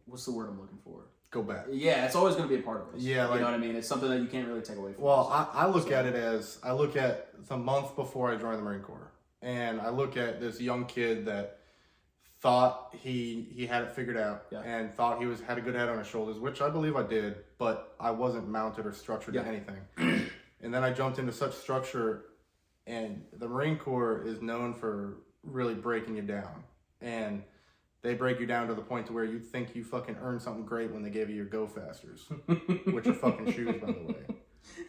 what's the word I'm looking for? go back. Yeah, it's always going to be a part of us. Yeah, you know what I mean? It's something that you can't really take away from Well, us. I look at it as, I look at the month before I joined the Marine Corps, and I look at this young kid that thought he had it figured out and thought he had a good head on his shoulders, which I believe I did, but I wasn't mounted or structured to anything. And then I jumped into such structure, and the Marine Corps is known for really breaking you down. And they break you down to the point to where you think you fucking earned something great when they gave you your Go Fasters, which are fucking shoes, by the way.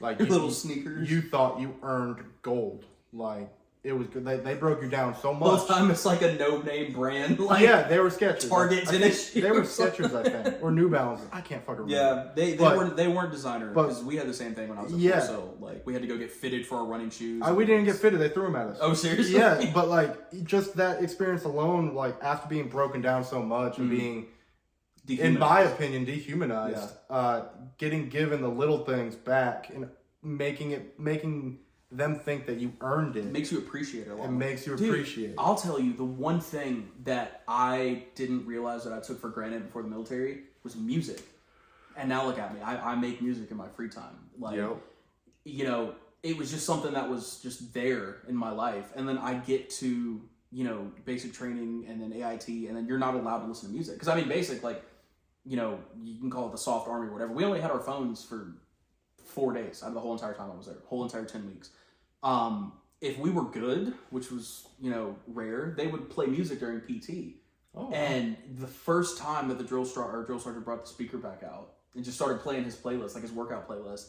Like your little sneakers. You thought you earned gold. Like, it was good. They broke you down so much. Most time it's like a no-name brand. Like yeah, they were Skechers. Target tennis shoes. They were Skechers, I think, or New Balance. I can't fucking remember. Yeah, they weren't designer because we had the same thing when I was at school. So like we had to go get fitted for our running shoes. We didn't get fitted. They threw them at us. Oh, seriously? Yeah, but like just that experience alone, like after being broken down so much and being, in my opinion, dehumanized, getting given the little things back and making them think that you earned it. Makes you appreciate it a lot. It makes you appreciate it. I'll tell you, the one thing that I didn't realize that I took for granted before the military was music. And now look at me. I make music in my free time. Like, you know, it was just something that was just there in my life. And then I get to, you know, basic training and then AIT, and then you're not allowed to listen to music. Because I mean, basic, like, you know, you can call it the soft army or whatever. We only had our phones for 4 days out of the whole entire time I was there, whole entire 10 weeks. If we were good, which was, you know, rare, they would play music during PT. Oh, wow. And the first time that the drill sergeant brought the speaker back out and just started playing his playlist, like his workout playlist,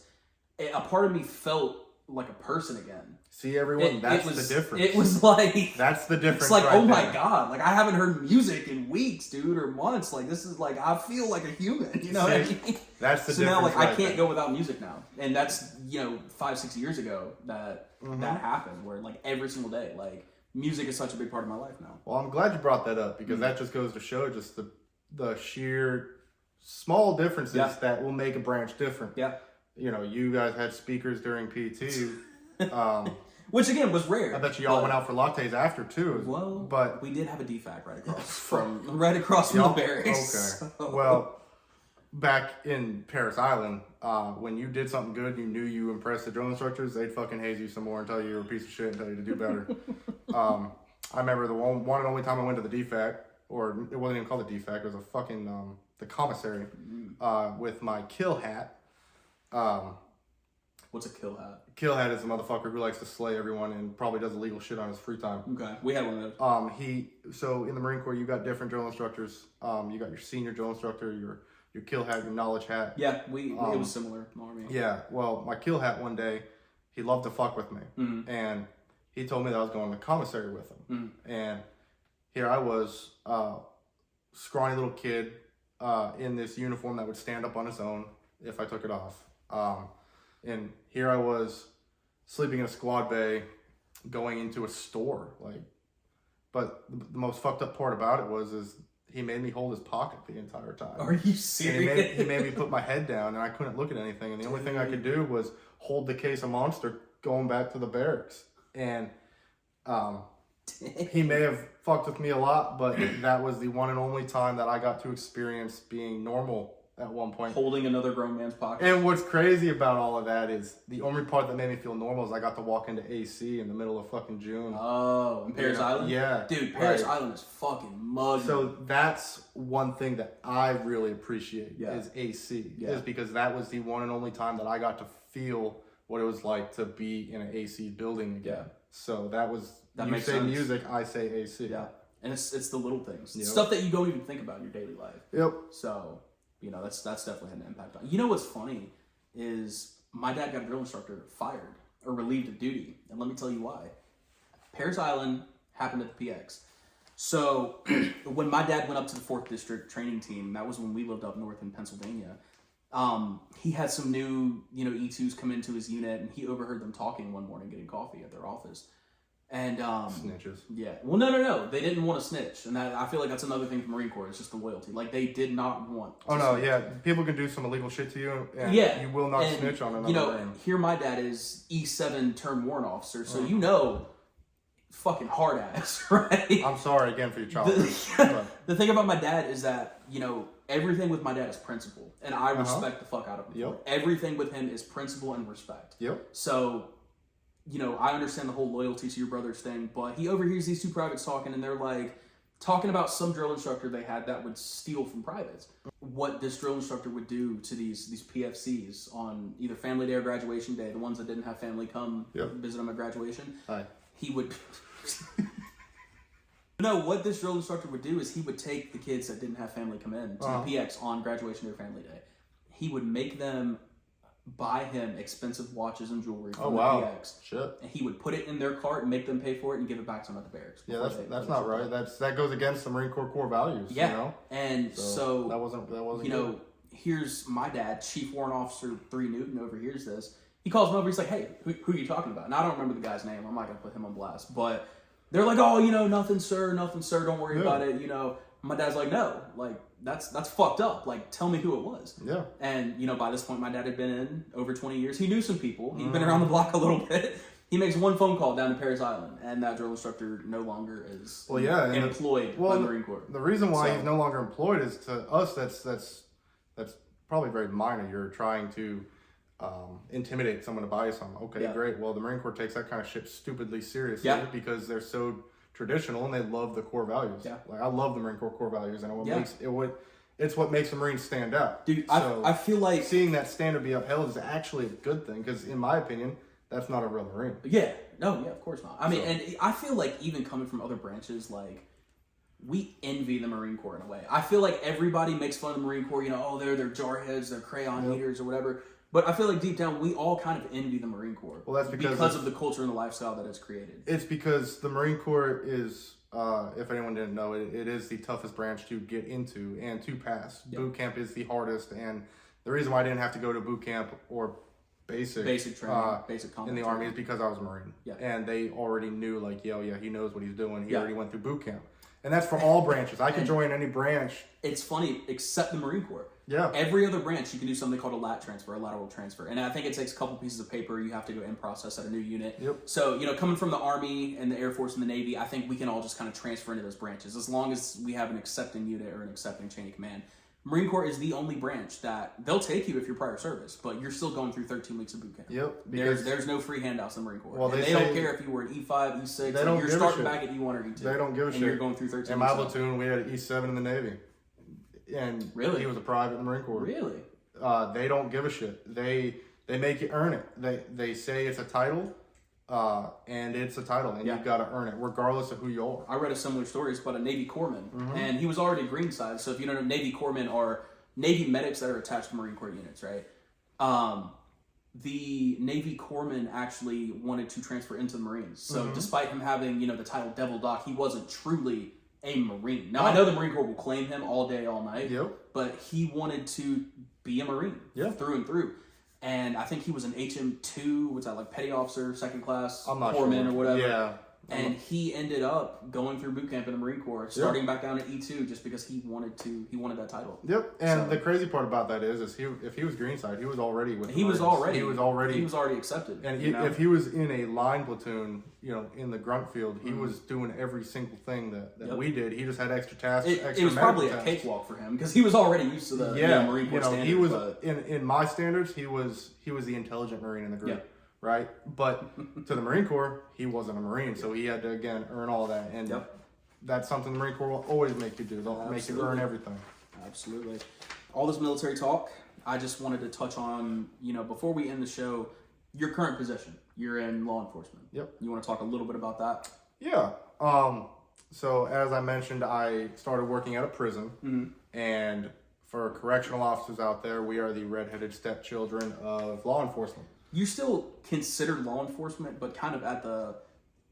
a part of me felt like a person again. See, everyone, that's the difference. It was like... That's the difference. It's like, right oh my there. God, like I haven't heard music in weeks, dude, or months. Like this is like, I feel like a human, you know what I mean? That's the difference. So now, like, right I can't there. go without music now. And that's, you know, 5-6 years ago that that happened, where like every single day, like music is such a big part of my life now. Well, I'm glad you brought that up because that just goes to show just the sheer small differences that will make a branch different. Yeah. You know, you guys had speakers during PT. Which again was rare. I bet you all went out for lattes after too. Well, but we did have a DFAC right across from the barracks. Okay. Well, back in Paris Island, when you did something good, you knew you impressed the drill instructors. They'd fucking haze you some more and tell you you're a piece of shit and tell you to do better. I remember the one and only time I went to the DFAC, or it wasn't even called the DFAC. It was a fucking the commissary with my kill hat. What's a kill hat? Kill hat is a motherfucker who likes to slay everyone and probably does illegal shit on his free time. Okay, we had one of those. So in the Marine Corps, you got different drill instructors. You got your senior drill instructor, your kill hat, your knowledge hat. Yeah, it was similar in the Army. Yeah, well, my kill hat one day, he loved to fuck with me, and he told me that I was going to the commissary with him, and here I was, scrawny little kid, in this uniform that would stand up on its own if I took it off. And here I was sleeping in a squad bay going into a store. But the most fucked up part about it is he made me hold his pocket the entire time. Are you serious? He made me put my head down and I couldn't look at anything. And the only thing I could do was hold the case of Monster going back to the barracks. And he may have fucked with me a lot, but that was the one and only time that I got to experience being normal at one point. Holding another grown man's pocket. And what's crazy about all of that is the only part that made me feel normal is I got to walk into AC in the middle of fucking June. Oh, in Paris Island? Yeah. Dude, Paris Island is fucking muggy. So that's one thing that I really appreciate is AC. Yeah. Is because that was the one and only time that I got to feel what it was like to be in an AC building again. Yeah. So that makes sense. Music, I say AC. Yeah. And it's the little things. Yep. Stuff that you don't even think about in your daily life. Yep. So, you know, that's definitely had an impact on. You know what's funny is my dad got a drill instructor fired or relieved of duty. And let me tell you why. Paris Island happened at the PX. So when my dad went up to the 4th District training team, that was when we lived up north in Pennsylvania, he had some new, E2s come into his unit, and he overheard them talking one morning getting coffee at their office. And snitches. Yeah. Well, no. They didn't want to snitch, and I feel like that's another thing from Marine Corps. It's just the loyalty. Like they did not want. Oh no, snitch. Yeah. People can do some illegal shit to you, and you will not snitch on another man. Here my dad is E7 term warrant officer, so fucking hard ass, right? I'm sorry again for your childhood. The thing about my dad is that everything with my dad is principle, and I respect the fuck out of him. Yep. Everything with him is principle and respect. Yep. So, you know, I understand the whole loyalty to your brother's thing, but he overhears these two privates talking, and they're like talking about some drill instructor they had that would steal from privates. What this drill instructor would do to these PFCs on either family day or graduation day, the ones that didn't have family come visit them at graduation. Hi. He would. No, what this drill instructor would do is he would take the kids that didn't have family come in to the PX on graduation day or family day. He would make them buy him expensive watches and jewelry from the PX. Shit. And he would put it in their cart and make them pay for it and give it back to them at the barracks. Yeah, that's not right. That goes against the Marine Corps core values. Yeah. You know? And so that wasn't you know, here's my dad, Chief Warrant Officer 3 Newton overhears this. He calls him over, he's like, hey, who are you talking about? And I don't remember the guy's name. I'm not gonna put him on blast. But they're like, oh, you know, nothing, sir, don't worry about it, you know. My dad's like, no, like, that's fucked up. Like, tell me who it was. Yeah. And, you know, by this point, my dad had been in over 20 years. He knew some people. He'd been around the block a little bit. He makes one phone call down to Paris Island, and that drill instructor no longer is employed by the Marine Corps. The reason why he's no longer employed is, to us, that's probably very minor. You're trying to intimidate someone to buy you something. Okay, great. Well, the Marine Corps takes that kind of shit stupidly seriously because they're so traditional and they love the core values. Yeah. Like, I love the Marine Corps core values, and it's what makes the Marines stand out. Dude, so I feel like seeing that standard be upheld is actually a good thing, because in my opinion, that's not a real Marine. Yeah. No, yeah, of course not. I mean, and I feel like even coming from other branches, like, we envy the Marine Corps in a way. I feel like everybody makes fun of the Marine Corps, you know, oh, they're jarheads, they're crayon eaters or whatever. But I feel like deep down, we all kind of envy the Marine Corps. Well, that's because of the culture and the lifestyle that it's created. It's because the Marine Corps is, if anyone didn't know, it is the toughest branch to get into and to pass. Yep. Boot camp is the hardest, and the reason why I didn't have to go to boot camp or basic training, basic combat in the Army is because I was a Marine. Yeah. And they already knew, like, yeah, he knows what he's doing. He already went through boot camp. And that's for all branches. I can join any branch. It's funny, except the Marine Corps. Yeah. Every other branch, you can do something called a lat transfer, a lateral transfer. And I think it takes a couple pieces of paper. You have to go in process at a new unit. Yep. So, you know, coming from the Army and the Air Force and the Navy, I think we can all just kind of transfer into those branches as long as we have an accepting unit or an accepting chain of command. Marine Corps is the only branch that they'll take you if you're prior service, but you're still going through 13 weeks of boot camp. Yep. There's no free handouts in the Marine Corps. Well, they don't care if you were an E5, E6, they don't you're starting back at E1 or E2. They don't give a shit. And you're going through 13 weeks. In my platoon, we had an E7 in the Navy. And really? He was a private in the Marine Corps. Really? They don't give a shit. They make you earn it. They say it's a title. And it's a title, and you've got to earn it, regardless of who you are. I read a similar story. It's about a Navy corpsman, and he was already green side. So if you don't know, Navy corpsmen are Navy medics that are attached to Marine Corps units, right? The Navy corpsman actually wanted to transfer into the Marines. So despite him having, you know, the title Devil Doc, he wasn't truly a Marine. Now, I know the Marine Corps will claim him all day, all night, but he wanted to be a Marine through and through. And I think he was an HM2, what's that, like petty officer, second class, corpsman or whatever. Yeah. And he ended up going through boot camp in the Marine Corps, starting back down at E2 just because he wanted that title. Yep. And the crazy part about that is if he was greenside, he was already with the Marines. He was already accepted. And if he was in a line platoon, you know, in the grunt field, he was doing every single thing that we did. He just had extra tasks. It was probably a cakewalk for him because he was already used to the Marine Corps standards. He was in my standards. He was the intelligent Marine in the group. Yeah. Right, but to the Marine Corps, he wasn't a Marine, so he had to again earn all that, and that's something the Marine Corps will always make you do. They'll make you earn everything. Absolutely. All this military talk, I just wanted to touch on, you know, before we end the show, your current position. You're in law enforcement. Yep. You want to talk a little bit about that? Yeah. So as I mentioned, I started working at a prison, and for correctional officers out there, we are the redheaded stepchildren of law enforcement. You still consider law enforcement, but kind of at the,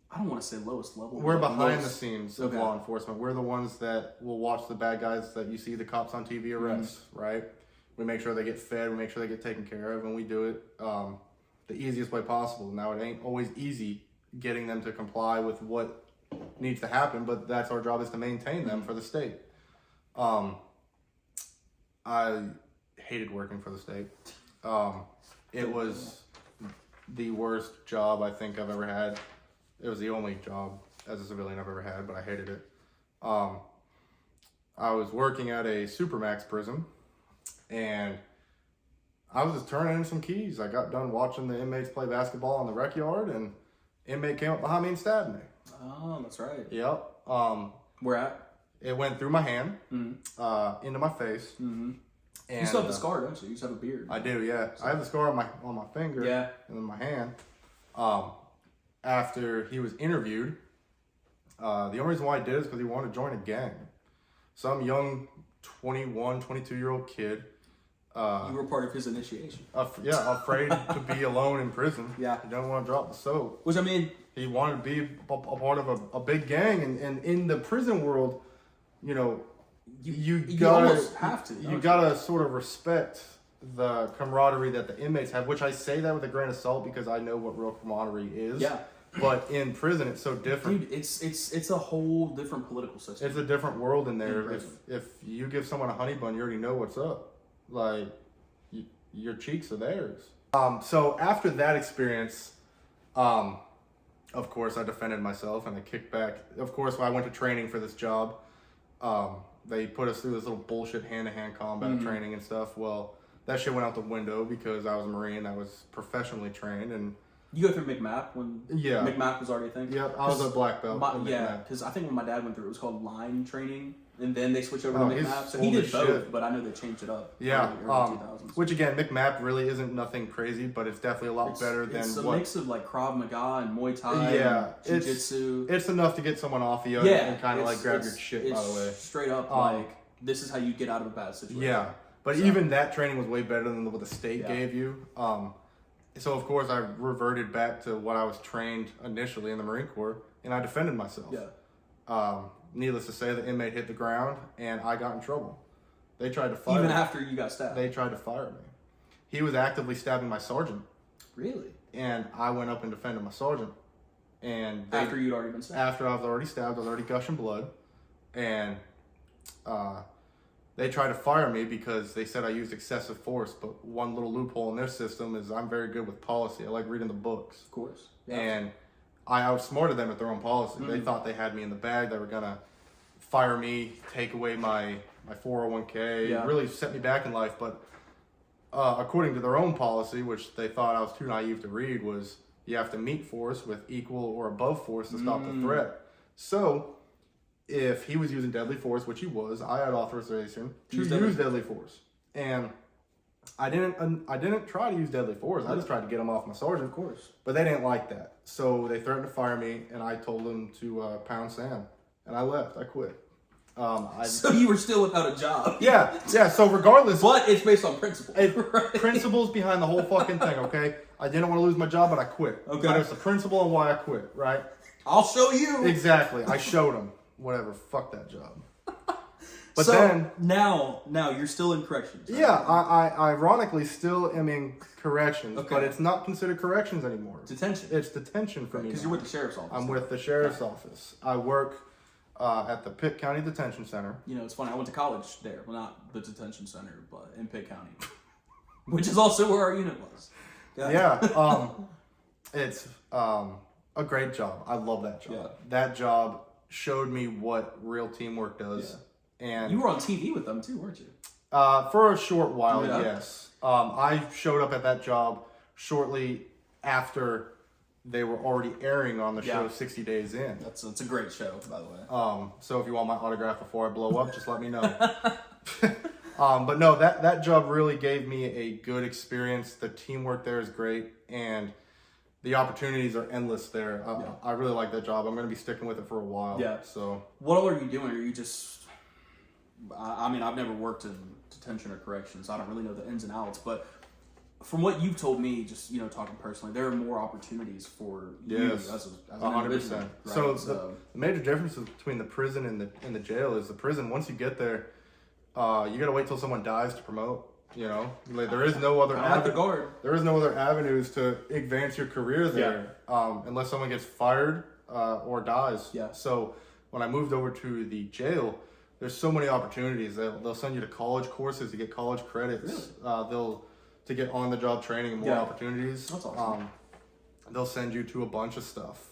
I don't want to say lowest level. We're behind the scenes of law enforcement. We're the ones that will watch the bad guys that you see the cops on TV arrest, right? We make sure they get fed, we make sure they get taken care of, and we do it the easiest way possible. Now, it ain't always easy getting them to comply with what needs to happen, but that's our job, is to maintain them for the state. I hated working for the state. It was the worst job I think I've ever had. It was the only job as a civilian I've ever had, but I hated it. I was working at a supermax prison, and I was just turning in some keys. I got done watching the inmates play basketball in the rec yard, and inmate came up behind me and stabbed me. Oh, that's right. Yep. Where at? It went through my hand, into my face. Mm-hmm. And, You still have the scar, don't you? You just have a beard. I do, yeah. I have the scar on my finger, and then my hand. After he was interviewed, the only reason why he did it is because he wanted to join a gang. Some young 21, 22-year-old kid. You were part of his initiation. Afraid to be alone in prison. Yeah. He don't want to drop the soap. Which, I mean, he wanted to be a part of a big gang, and in the prison world, you know, you gotta almost have to. You gotta sort of respect the camaraderie that the inmates have, which I say that with a grain of salt because I know what real camaraderie is. Yeah. But in prison, it's so different. Dude, it's a whole different political system. It's a different world in there. In prison. If you give someone a honey bun, you already know what's up. Like, your cheeks are theirs. So after that experience, of course, I defended myself and I kicked back. Of course, when I went to training for this job, they put us through this little bullshit hand-to-hand combat training and stuff. Well, that shit went out the window because I was a Marine. I was professionally trained, and you go through McMap when McMap was already a thing? Yep, I was a black belt. Because I think when my dad went through it was called line training, and then they switched over to he's McMap. So he old did as both, shit. but I know they changed it up. Yeah, in the early 2000s. which again, McMap really isn't nothing crazy, but it's definitely a lot better than it's a what. mix of like Krav Maga and Muay Thai, and Jiu-Jitsu. It's enough to get someone off you and kind of like grab your shit. By the way, straight up like this is how you get out of a bad situation. Yeah, but even that training was way better than what the state gave you. So of course I reverted back to what I was trained initially in the Marine Corps, and I defended myself. Yeah. Needless to say, the inmate hit the ground, and I got in trouble. They tried to fire Even me. after you got stabbed. They tried to fire me. He was actively stabbing my sergeant. Really? And I went up and defended my sergeant. And after you'd already been stabbed? After I was already stabbed, I was already gushing blood. And they tried to fire me because they said I used excessive force. But one little loophole in their system is I'm very good with policy. I like reading the books. Of course. Yeah. And I outsmarted them at their own policy. They thought they had me in the bag. They were going to fire me, take away my 401k, really set me back in life. But according to their own policy, which they thought I was too naive to read, was you have to meet force with equal or above force to stop the threat. So if he was using deadly force, which he was, I had authorization to use deadly force. And I didn't try to use deadly force. I just tried to get him off my sergeant. Of course. But they didn't like that. So they threatened to fire me, and I told them to pound sand. And I left. I quit. So you were still without a job. Yeah. So regardless. But it's based on principle. Right? Principles behind the whole fucking thing, okay? I didn't want to lose my job, but I quit. Okay. But it's the principle and why I quit, right? I'll show you. Exactly. I showed them. Whatever. Fuck that job. But so then now you're still in corrections. Right? Yeah, I ironically still am in corrections, but it's not considered corrections anymore. Detention. It's detention for me. Because you're with the sheriff's office. I'm with the sheriff's office. I work at the Pitt County Detention Center. You know, it's funny. I went to college there. Well, not the detention center, but in Pitt County, which is also where our unit was. It's a great job. I love that job. Yeah. That job showed me what real teamwork does. Yeah. And you were on TV with them too, weren't you? For a short while, yes. I showed up at that job shortly after they were already airing on the show 60 Days In. It's a great show, by the way. So if you want my autograph before I blow up, just let me know. But no, that job really gave me a good experience. The teamwork there is great, and the opportunities are endless there. I really like that job. I'm going to be sticking with it for a while. Yeah. So what all are you doing? Are you just... I mean, I've never worked in detention or corrections, so I don't really know the ins and outs. But from what you've told me, just talking personally, there are more opportunities for you as an 100%. individual. Right? So the major difference between the prison and the jail is the prison. Once you get there, you got to wait till someone dies to promote. There is no other there is no other avenues to advance your career there, unless someone gets fired or dies. Yeah. So when I moved over to the jail, there's so many opportunities. They'll send you to college courses to get college credits. Really? To get on-the-job training and more opportunities. That's awesome. They'll send you to a bunch of stuff.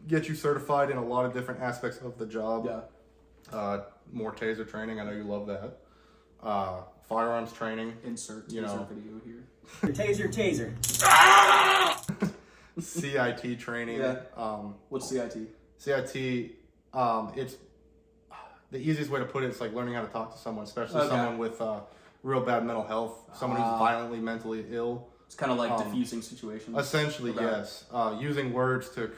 Get you certified in a lot of different aspects of the job. More taser training. I know you love that. Firearms training. Insert You know. video here. Taser. CIT training. Yeah. What's CIT? CIT, it's the easiest way to put it. It's like learning how to talk to someone, especially Okay. someone with real bad mental health, someone who's violently mentally ill. It's kind of like diffusing situations. Essentially, Okay. yes. Using words to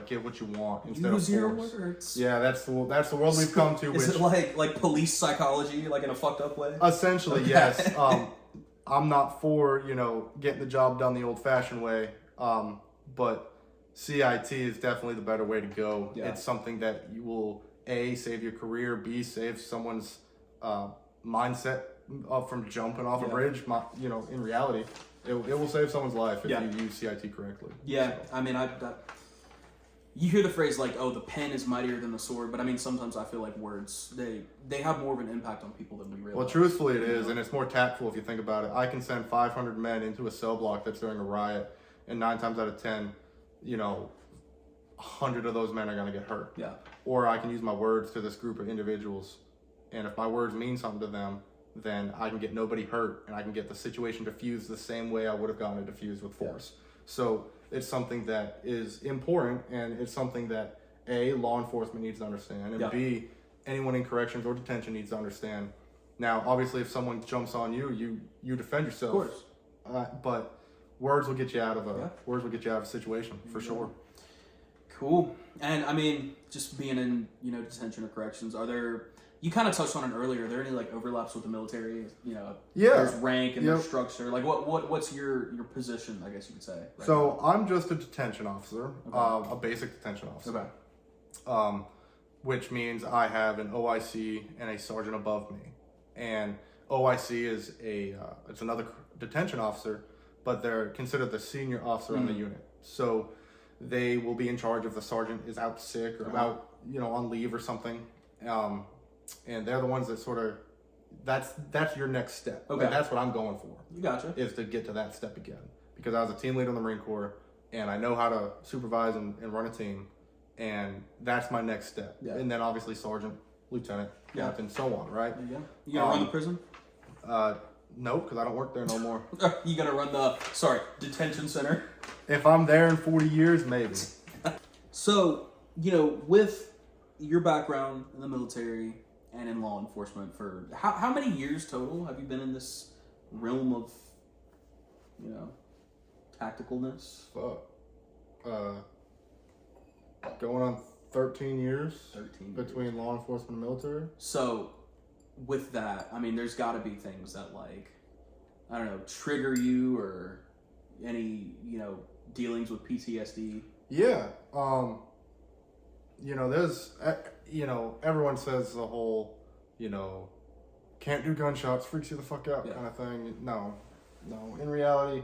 get what you want instead Use of your force. words. Yeah, that's the world we've come to. Is which it like police psychology, like in a fucked up way? essentially, Okay. yes. I'm not for getting the job done the old-fashioned way, but CIT is definitely the better way to go. Yeah. It's something that you will A, save your career, B, save someone's mindset from jumping off a Yeah. bridge. In reality, it will save someone's life if Yeah. you use CIT correctly. Yeah, So, I mean, you hear the phrase like, "Oh, the pen is mightier than the sword," but I mean, sometimes I feel like words they have more of an impact on people than we realize. well, truthfully, it You is, know? and it's more tactful if you think about it. I can send 500 men into a cell block that's during a riot, and 9 times out of 10, 100 of those men are going to get hurt. Yeah, Or I can use my words to this group of individuals, and if my words mean something to them, then I can get nobody hurt, and I can get the situation diffused the same way I would have gotten it diffused with force. So it's something that is important, and it's something that A, law enforcement needs to understand, and Yeah. B, anyone in corrections or detention needs to understand. Now, obviously, if someone jumps on you, you defend yourself. of course. But words will get you out of Yeah. a situation for sure. Cool. And I mean, just being in detention or corrections, are there? You kind of touched on it earlier. Are there any like overlaps with the military? Yeah. There's rank and Yep. there's structure. Like what's your position? I guess you could say. Right So I'm just a detention officer, Okay. a basic detention officer. now? Okay. Which means I have an OIC and a sergeant above me. And OIC is it's another detention officer, but they're considered the senior officer on the unit. So they will be in charge if the sergeant is out sick or out, on leave or something. And they're the ones that sort of, that's your next step. Okay. Like, that's what I'm going for, You gotcha. is to get to that step again. Because I was a team leader in the Marine Corps, and I know how to supervise and run a team, and that's my next step. Yeah. And then obviously sergeant, lieutenant, Yeah. captain, so on, right? There you go. You gonna run the prison? Nope, because I don't work there no more. You gonna run the detention center? If I'm there in 40 years, maybe. So, with your background in the military and in law enforcement, for how many years total have you been in this realm of, tacticalness? Fuck. Going on 13 years 13 years. between law enforcement and military. So, with that, I mean, there's got to be things that, like, I don't know, trigger you or any, dealings with PTSD. Yeah. There's, everyone says the whole, can't do gunshots, freaks you the fuck out Yeah. kind of thing. No. In reality,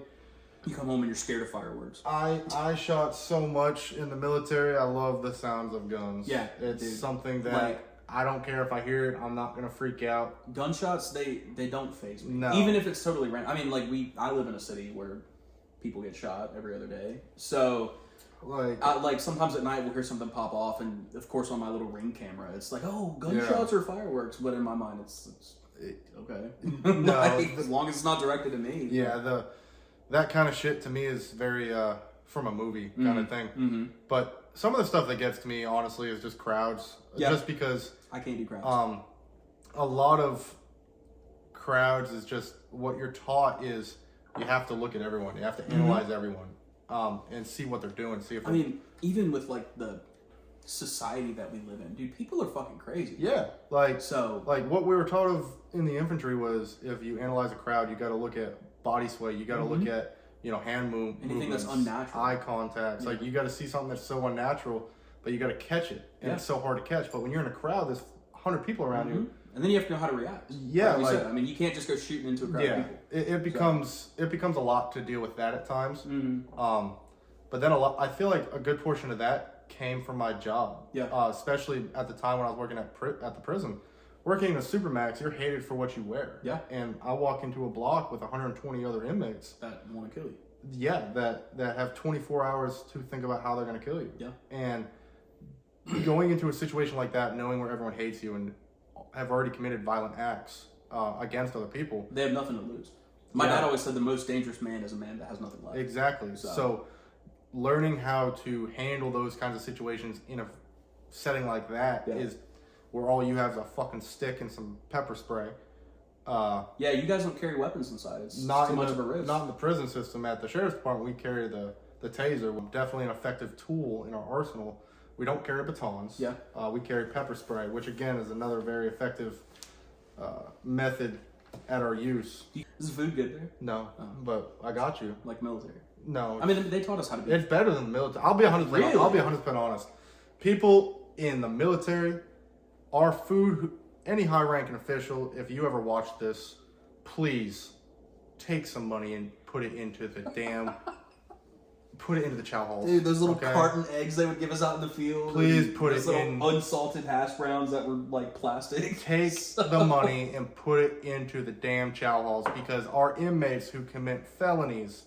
You come home and you're scared of fireworks. I shot so much in the military. I love the sounds of guns. Yeah, It's dude. something that Like- I don't care if I hear it. I'm not going to freak out. Gunshots, they don't faze me. No. Even if it's totally random. I mean, like, I live in a city where people get shot every other day. So, Like, sometimes at night we'll hear something pop off, and of course on my little Ring camera, it's like, oh, gunshots or fireworks. But in my mind, it's okay. No. Like, as long as it's not directed at me. yeah, that kind of shit to me is very from a movie kind of thing. Mm-hmm. But some of the stuff that gets to me, honestly, is just crowds. Yeah. Just because I can't do crowds. a lot of crowds is just what you're taught is you have to look at everyone. You have to analyze everyone and see what they're doing. See if I mean, even with like the society that we live in, dude, people are fucking crazy. yeah, like So, what we were taught of in the infantry was if you analyze a crowd, you got to look at body sway. You got to look at hand Anything that's movements, unnatural. eye contacts. Like you got to see something that's so unnatural, but you got to catch it, and Yeah. it's so hard to catch. But when you're in a crowd, there's 100 people around you. and then you have to know how to react. Yeah, you like- said. I mean, you can't just go shooting into a crowd Yeah, of people. it becomes a lot to deal with that at times. Mm-hmm. But then I feel like a good portion of that came from my job. Yeah. Especially at the time when I was working at the prison. Working in a supermax, you're hated for what you wear. Yeah. And I walk into a block with 120 other inmates. That want to kill you. Yeah, that have 24 hours to think about how they're going to kill you. Yeah. And going into a situation like that, knowing where everyone hates you and have already committed violent acts against other people, they have nothing to lose. My dad always said the most dangerous man is a man that has nothing left. Exactly. So learning how to handle those kinds of situations in a setting like that is where all you have is a fucking stick and some pepper spray. Yeah, you guys don't carry weapons inside. It's not too much of a risk. Not in the prison system. At the sheriff's department, we carry the taser. Definitely an effective tool in our arsenal. We don't carry batons. Yeah. We carry pepper spray, which again is another very effective method at our use. Is the food good there? No, but I got you. Like military? No. I mean, they taught us how to be. It's better than the military. I'll be 100%. Really? I'll be 100% honest. People in the military, our food, any high-ranking official, if you ever watch this, please take some money and put it into the damn. Put it into the chow halls. Dude, those little carton eggs they would give us out in the field. Please put those it little in. unsalted hash browns that were like plastic. Take the money and put it into the damn chow halls because our inmates who commit felonies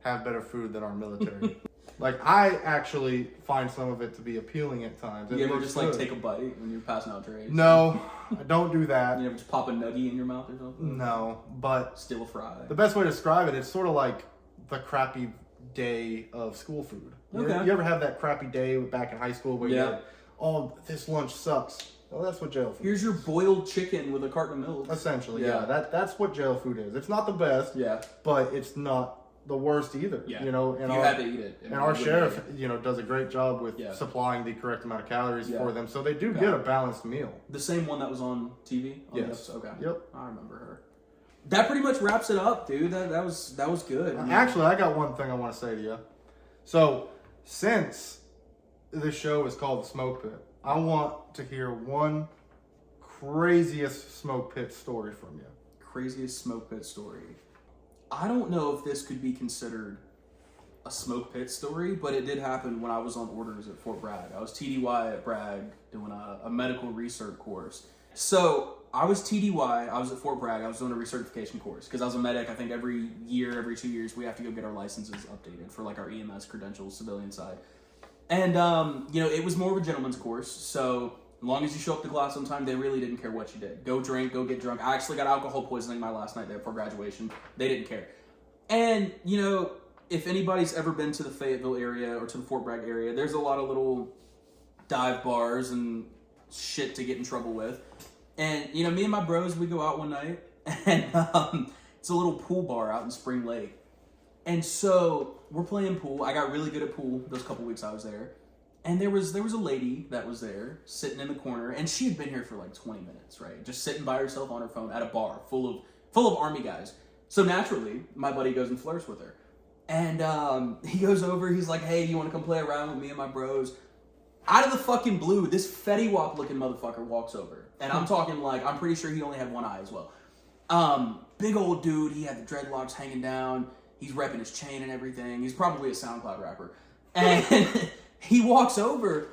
have better food than our military. Like, I actually find some of it to be appealing at times. You ever just like take a bite when you're passing out trays? No, I don't do that. You ever just pop a nuggie in your mouth or something? No, but Still a fry. the best way to describe it, it's sort of like the crappy day of school food. Okay. You ever have that crappy day back in high school where you're like, oh, this lunch sucks? Well, that's what jail food Here's is. your boiled chicken with a carton of milk. Essentially, Yeah. That's what jail food is. It's not the best, but it's not the worst either. Yeah. You know, and you had to eat it. and our sheriff, does a great job with supplying the correct amount of calories for them, so they do get a balanced meal. The same one that was on TV? Yes. Okay. Yep. I remember her. That pretty much wraps it up, dude. That was good. Actually, I got one thing I want to say to you. So, since this show is called The Smoke Pit, I want to hear one craziest smoke pit story from you. Craziest smoke pit story. I don't know if this could be considered a smoke pit story, but it did happen when I was on orders at Fort Bragg. I was TDY at Bragg doing a medical research course. So I was TDY, I was at Fort Bragg, I was doing a recertification course because I was a medic. I think every 2 years, we have to go get our licenses updated for like our EMS credentials, civilian side. And, it was more of a gentleman's course. So as long as you show up to class on time, they really didn't care what you did. Go drink, go get drunk. I actually got alcohol poisoning my last night there before graduation. They didn't care. And, if anybody's ever been to the Fayetteville area or to the Fort Bragg area, there's a lot of little dive bars and shit to get in trouble with. And, me and my bros, we go out one night, and it's a little pool bar out in Spring Lake. And so we're playing pool. I got really good at pool those couple weeks I was there. And there was a lady that was there sitting in the corner, and she had been here for like 20 minutes, right? Just sitting by herself on her phone at a bar full of Army guys. So naturally, my buddy goes and flirts with her. And he goes over, he's like, hey, you want to come play around with me and my bros? Out of the fucking blue, this Fetty Wap looking motherfucker walks over. And I'm talking like, I'm pretty sure he only had one eye as well. Big old dude, he had the dreadlocks hanging down. He's repping his chain and everything. He's probably a SoundCloud rapper. And he walks over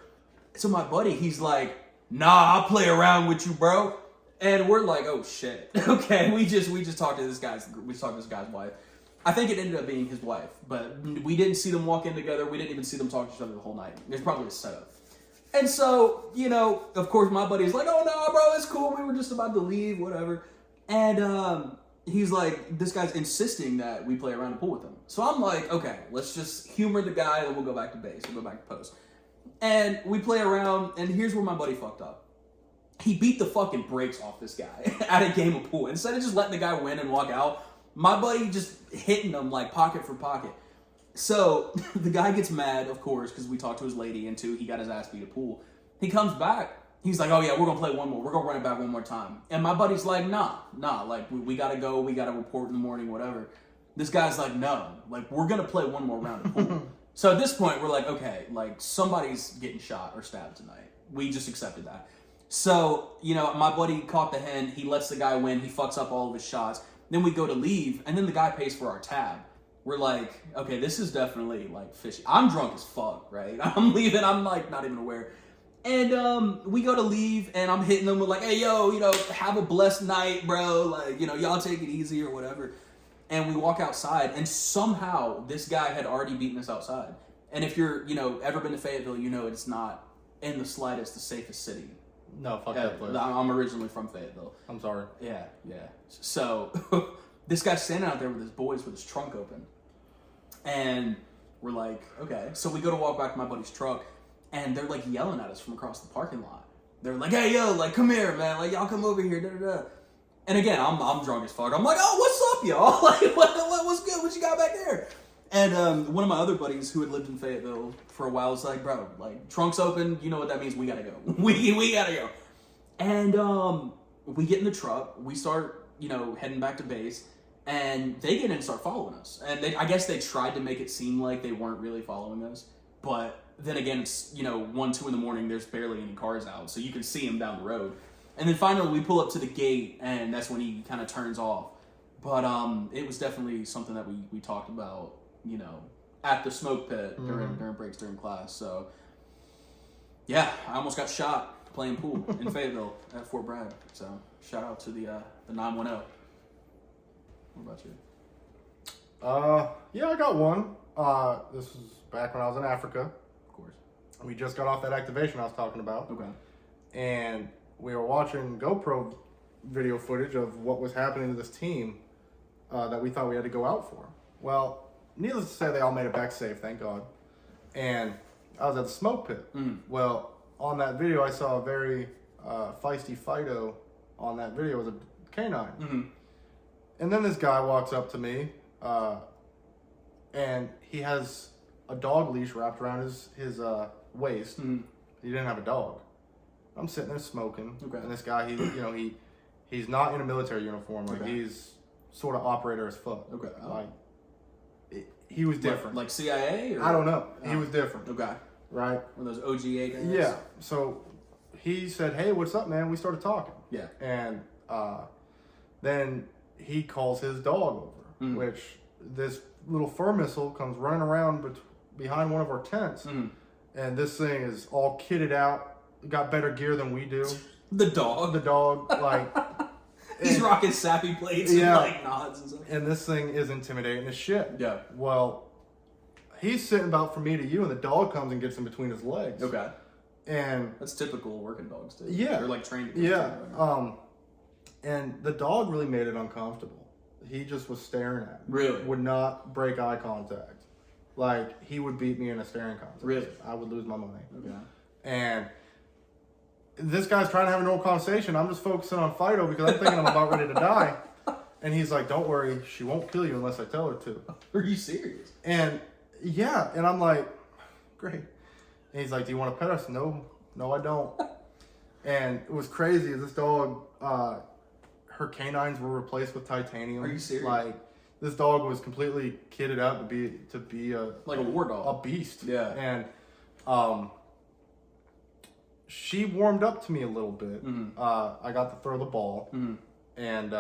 to my buddy. He's like, nah, I'll play around with you, bro. And we're like, oh shit. Okay, we just talked to this guy's wife. I think it ended up being his wife, but we didn't see them walk in together. We didn't even see them talk to each other the whole night. There's probably a setup. And so, of course, my buddy's like, oh no, bro, it's cool. We were just about to leave, whatever. And he's like, this guy's insisting that we play around the pool with him. So I'm like, okay, let's just humor the guy, and we'll go back to base. We'll go back to post. And we play around, and here's where my buddy fucked up. He beat the fucking brakes off this guy at a game of pool. Instead of just letting the guy win and walk out, my buddy just hitting him like pocket for pocket. So the guy gets mad, of course, because we talked to his lady, and two, he got his ass beat at pool. He comes back. He's like, oh yeah, we're going to play one more. We're going to run it back one more time. And my buddy's like, nah, like we got to go. We got to report in the morning, whatever. This guy's like, no, like we're going to play one more round of pool. So at this point, we're like, okay, like somebody's getting shot or stabbed tonight. We just accepted that. So, my buddy caught the hen. He lets the guy win. He fucks up all of his shots. Then we go to leave, and then the guy pays for our tab. We're like, okay, this is definitely like fishy. I'm drunk as fuck, right? I'm leaving. I'm like not even aware. And we go to leave, and I'm hitting them with like, hey, yo, have a blessed night, bro. Like, y'all take it easy or whatever. And we walk outside, and somehow this guy had already beaten us outside. And if you're, ever been to Fayetteville, it's not in the slightest the safest city. No, fuck that place. I'm originally from Fayetteville. I'm sorry. Yeah. So this guy's standing out there with his boys with his trunk open. And we're like, okay. So we go to walk back to my buddy's truck, and they're like yelling at us from across the parking lot. They're like, hey, yo, like, come here, man. Like, y'all come over here, da-da-da. And again, I'm drunk as fuck. I'm like, oh, what's up, y'all? Like, what's good? What you got back there? And one of my other buddies who had lived in Fayetteville for a while was like, bro, like, trunk's open. You know what that means. We gotta go. We gotta go. And we get in the truck. We start, heading back to base. And they get in and start following us. And I guess they tried to make it seem like they weren't really following us. But then again, it's, 1, 2 in the morning. There's barely any cars out. So you can see them down the road. And then finally we pull up to the gate. And that's when he kind of turns off. But it was definitely something that we talked about, at the smoke pit during breaks during class. So, yeah, I almost got shot playing pool in Fayetteville at Fort Bragg. So, shout out to the 910. What about you? Yeah, I got one. This was back when I was in Africa. Of course. We just got off that activation I was talking about. Okay. And we were watching GoPro video footage of what was happening to this team that we thought we had to go out for. Well, needless to say, they all made it back safe, thank God. And I was at the smoke pit. Well, on that video, I saw a very feisty Fido on that video. It was a canine. And then this guy walks up to me, and he has a dog leash wrapped around his waist. He didn't have a dog. I'm sitting there smoking, and this guy, he's not in a military uniform. Like he's sort of operator as fuck. Like he was different. Like CIA? Or? I don't know. He was different. Right. One of those OGA guys. Yeah. So he said, "Hey, what's up, man?" We started talking. Yeah. And then he calls his dog over, which this little fur missile comes running around behind one of our tents, and this thing is all kitted out, got better gear than we do. The dog, like he's rocking sappy plates and like nods and stuff. And this thing is intimidating as shit. Yeah. Well, he's sitting about from me to you, and the dog comes and gets in between his legs. And that's typical working dogs too. Yeah. They're like trained. And the dog really made it uncomfortable. He just was staring at me. Really? Would not break eye contact. Like, he would beat me in a staring contest. Really? I would lose my money. And this guy's trying to have a normal conversation. I'm just focusing on Fido because I'm thinking I'm about ready to die. And he's like, don't worry, she won't kill you unless I tell her to. Are you serious? And, yeah. And I'm like, great. And he's like, do you want to pet us? No, I don't. And it was crazy. This dog... her canines were replaced with titanium. Are you serious? Like, this dog was completely kitted out to be a like a war dog, a beast. Yeah. And she warmed up to me a little bit. I got to throw the ball, and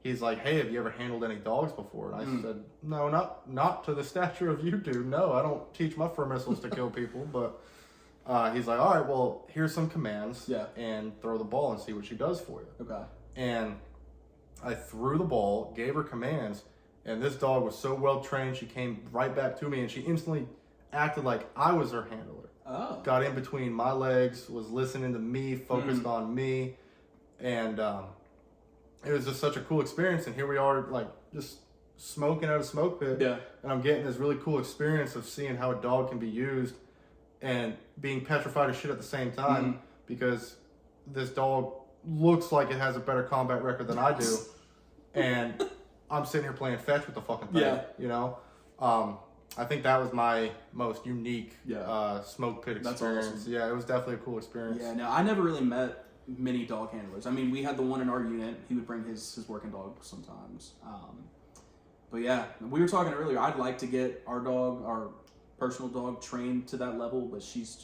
he's like, "Hey, have you ever handled any dogs before?" And I said, "No, not to the stature of you do. No, I don't teach my fur missiles to kill people." But he's like, "All right, well, here's some commands, and throw the ball and see what she does for you." And I threw the ball, gave her commands, and this dog was so well trained, she came right back to me, and she instantly acted like I was her handler. Got in between my legs, was listening to me, focused on me, and it was just such a cool experience. And here we are, like, just smoking at a smoke pit, and I'm getting this really cool experience of seeing how a dog can be used and being petrified of shit at the same time, because this dog looks like it has a better combat record than I do, and I'm sitting here playing fetch with the fucking thing. You know, I think that was my most unique smoke pit experience. That's awesome. Yeah, it was definitely a cool experience. Yeah, no, I never really met many dog handlers. I mean, we had the one in our unit. He would bring his working dog sometimes. But yeah, we were talking earlier. I'd like to get our personal dog trained to that level, but she's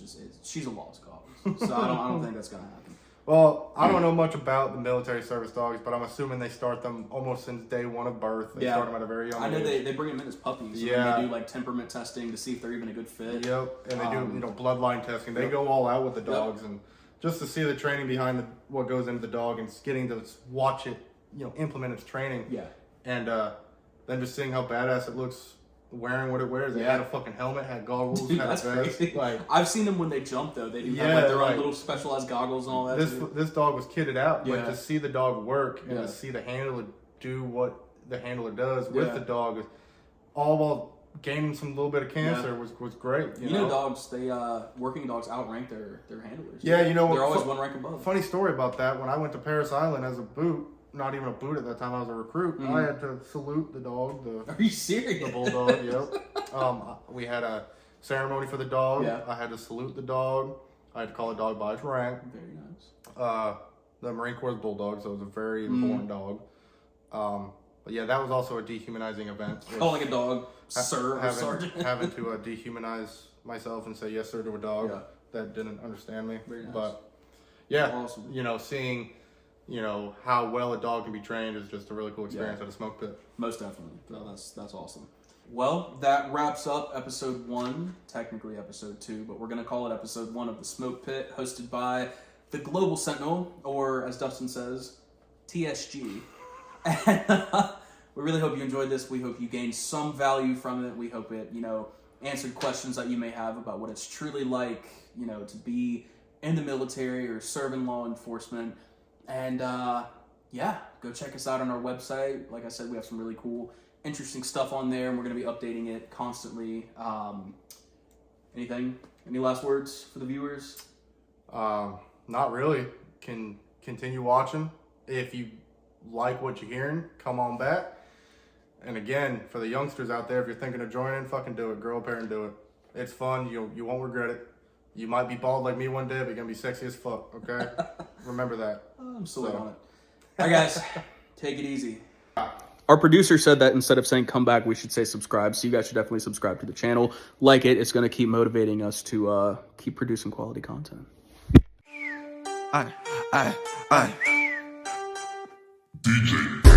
a lost cause. So I don't think that's gonna happen. Well, I don't know much about the military service dogs, but I'm assuming they start them almost since day one of birth. They start them at a very young age. I know they bring them in as puppies. So they do like temperament testing to see if they're even a good fit. Yep, and they do bloodline testing. They go all out with the dogs, and just to see the training behind what goes into the dog and getting to watch it, implement its training. Yeah. And then just seeing how badass it looks wearing what it wears. They had a fucking helmet, had goggles, Dude, had that's a vest. crazy. Like, I've seen them when they jump though. They do have Yeah, like their like, own little specialized goggles and all that. this dog was kitted out, but Yeah. to see the dog work and Yeah. to see the handler do what the handler does with Yeah. the dog, all while gaining some little bit of cancer was great. You know, dogs, they working dogs outrank their handlers. Yeah, you know, they're always one rank above. Funny story about that. When I went to Paris Island as a boot, not even a boot at that time, I was a recruit. I had to salute the dog, Are you serious? the bulldog. Yep. We had a ceremony for the dog. Yeah. I had to salute the dog. I had to call the dog by its rank. Very nice. The Marine Corps bulldog, so it was a very important dog. But yeah, that was also a dehumanizing event. Calling a dog sir or sergeant. having to dehumanize myself and say yes sir to a dog that didn't understand me. Very nice. But yeah, Awesome. you know, seeing, you know, how well a dog can be trained is just a really cool experience at a smoke pit. Most definitely. No, that's awesome. Well, that wraps up episode 1, technically episode 2, but we're going to call it episode 1 of the Smoke Pit, hosted by the Global Sentinel, or as Dustin says, TSG. We really hope you enjoyed this. We hope you gained some value from it. We hope it, you know, answered questions that you may have about what it's truly like, you know, to be in the military or serve in law enforcement. And yeah, go check us out on our website. Like I said, we have some really cool, interesting stuff on there, and we're going to be updating it constantly. Any last words for the viewers? Not really. Can continue watching. If you like what you're hearing, come on back. And again, for the youngsters out there, if you're thinking of joining, fucking do it. Grow a pair and do it. It's fun. You won't regret it. You might be bald like me one day, but you're gonna be sexy as fuck. Okay, remember that. I'm still on it. All right, guys, take it easy. Our producer said that instead of saying come back, we should say subscribe. So you guys should definitely subscribe to the channel. Like it. It's going to keep motivating us to keep producing quality content. I. DJ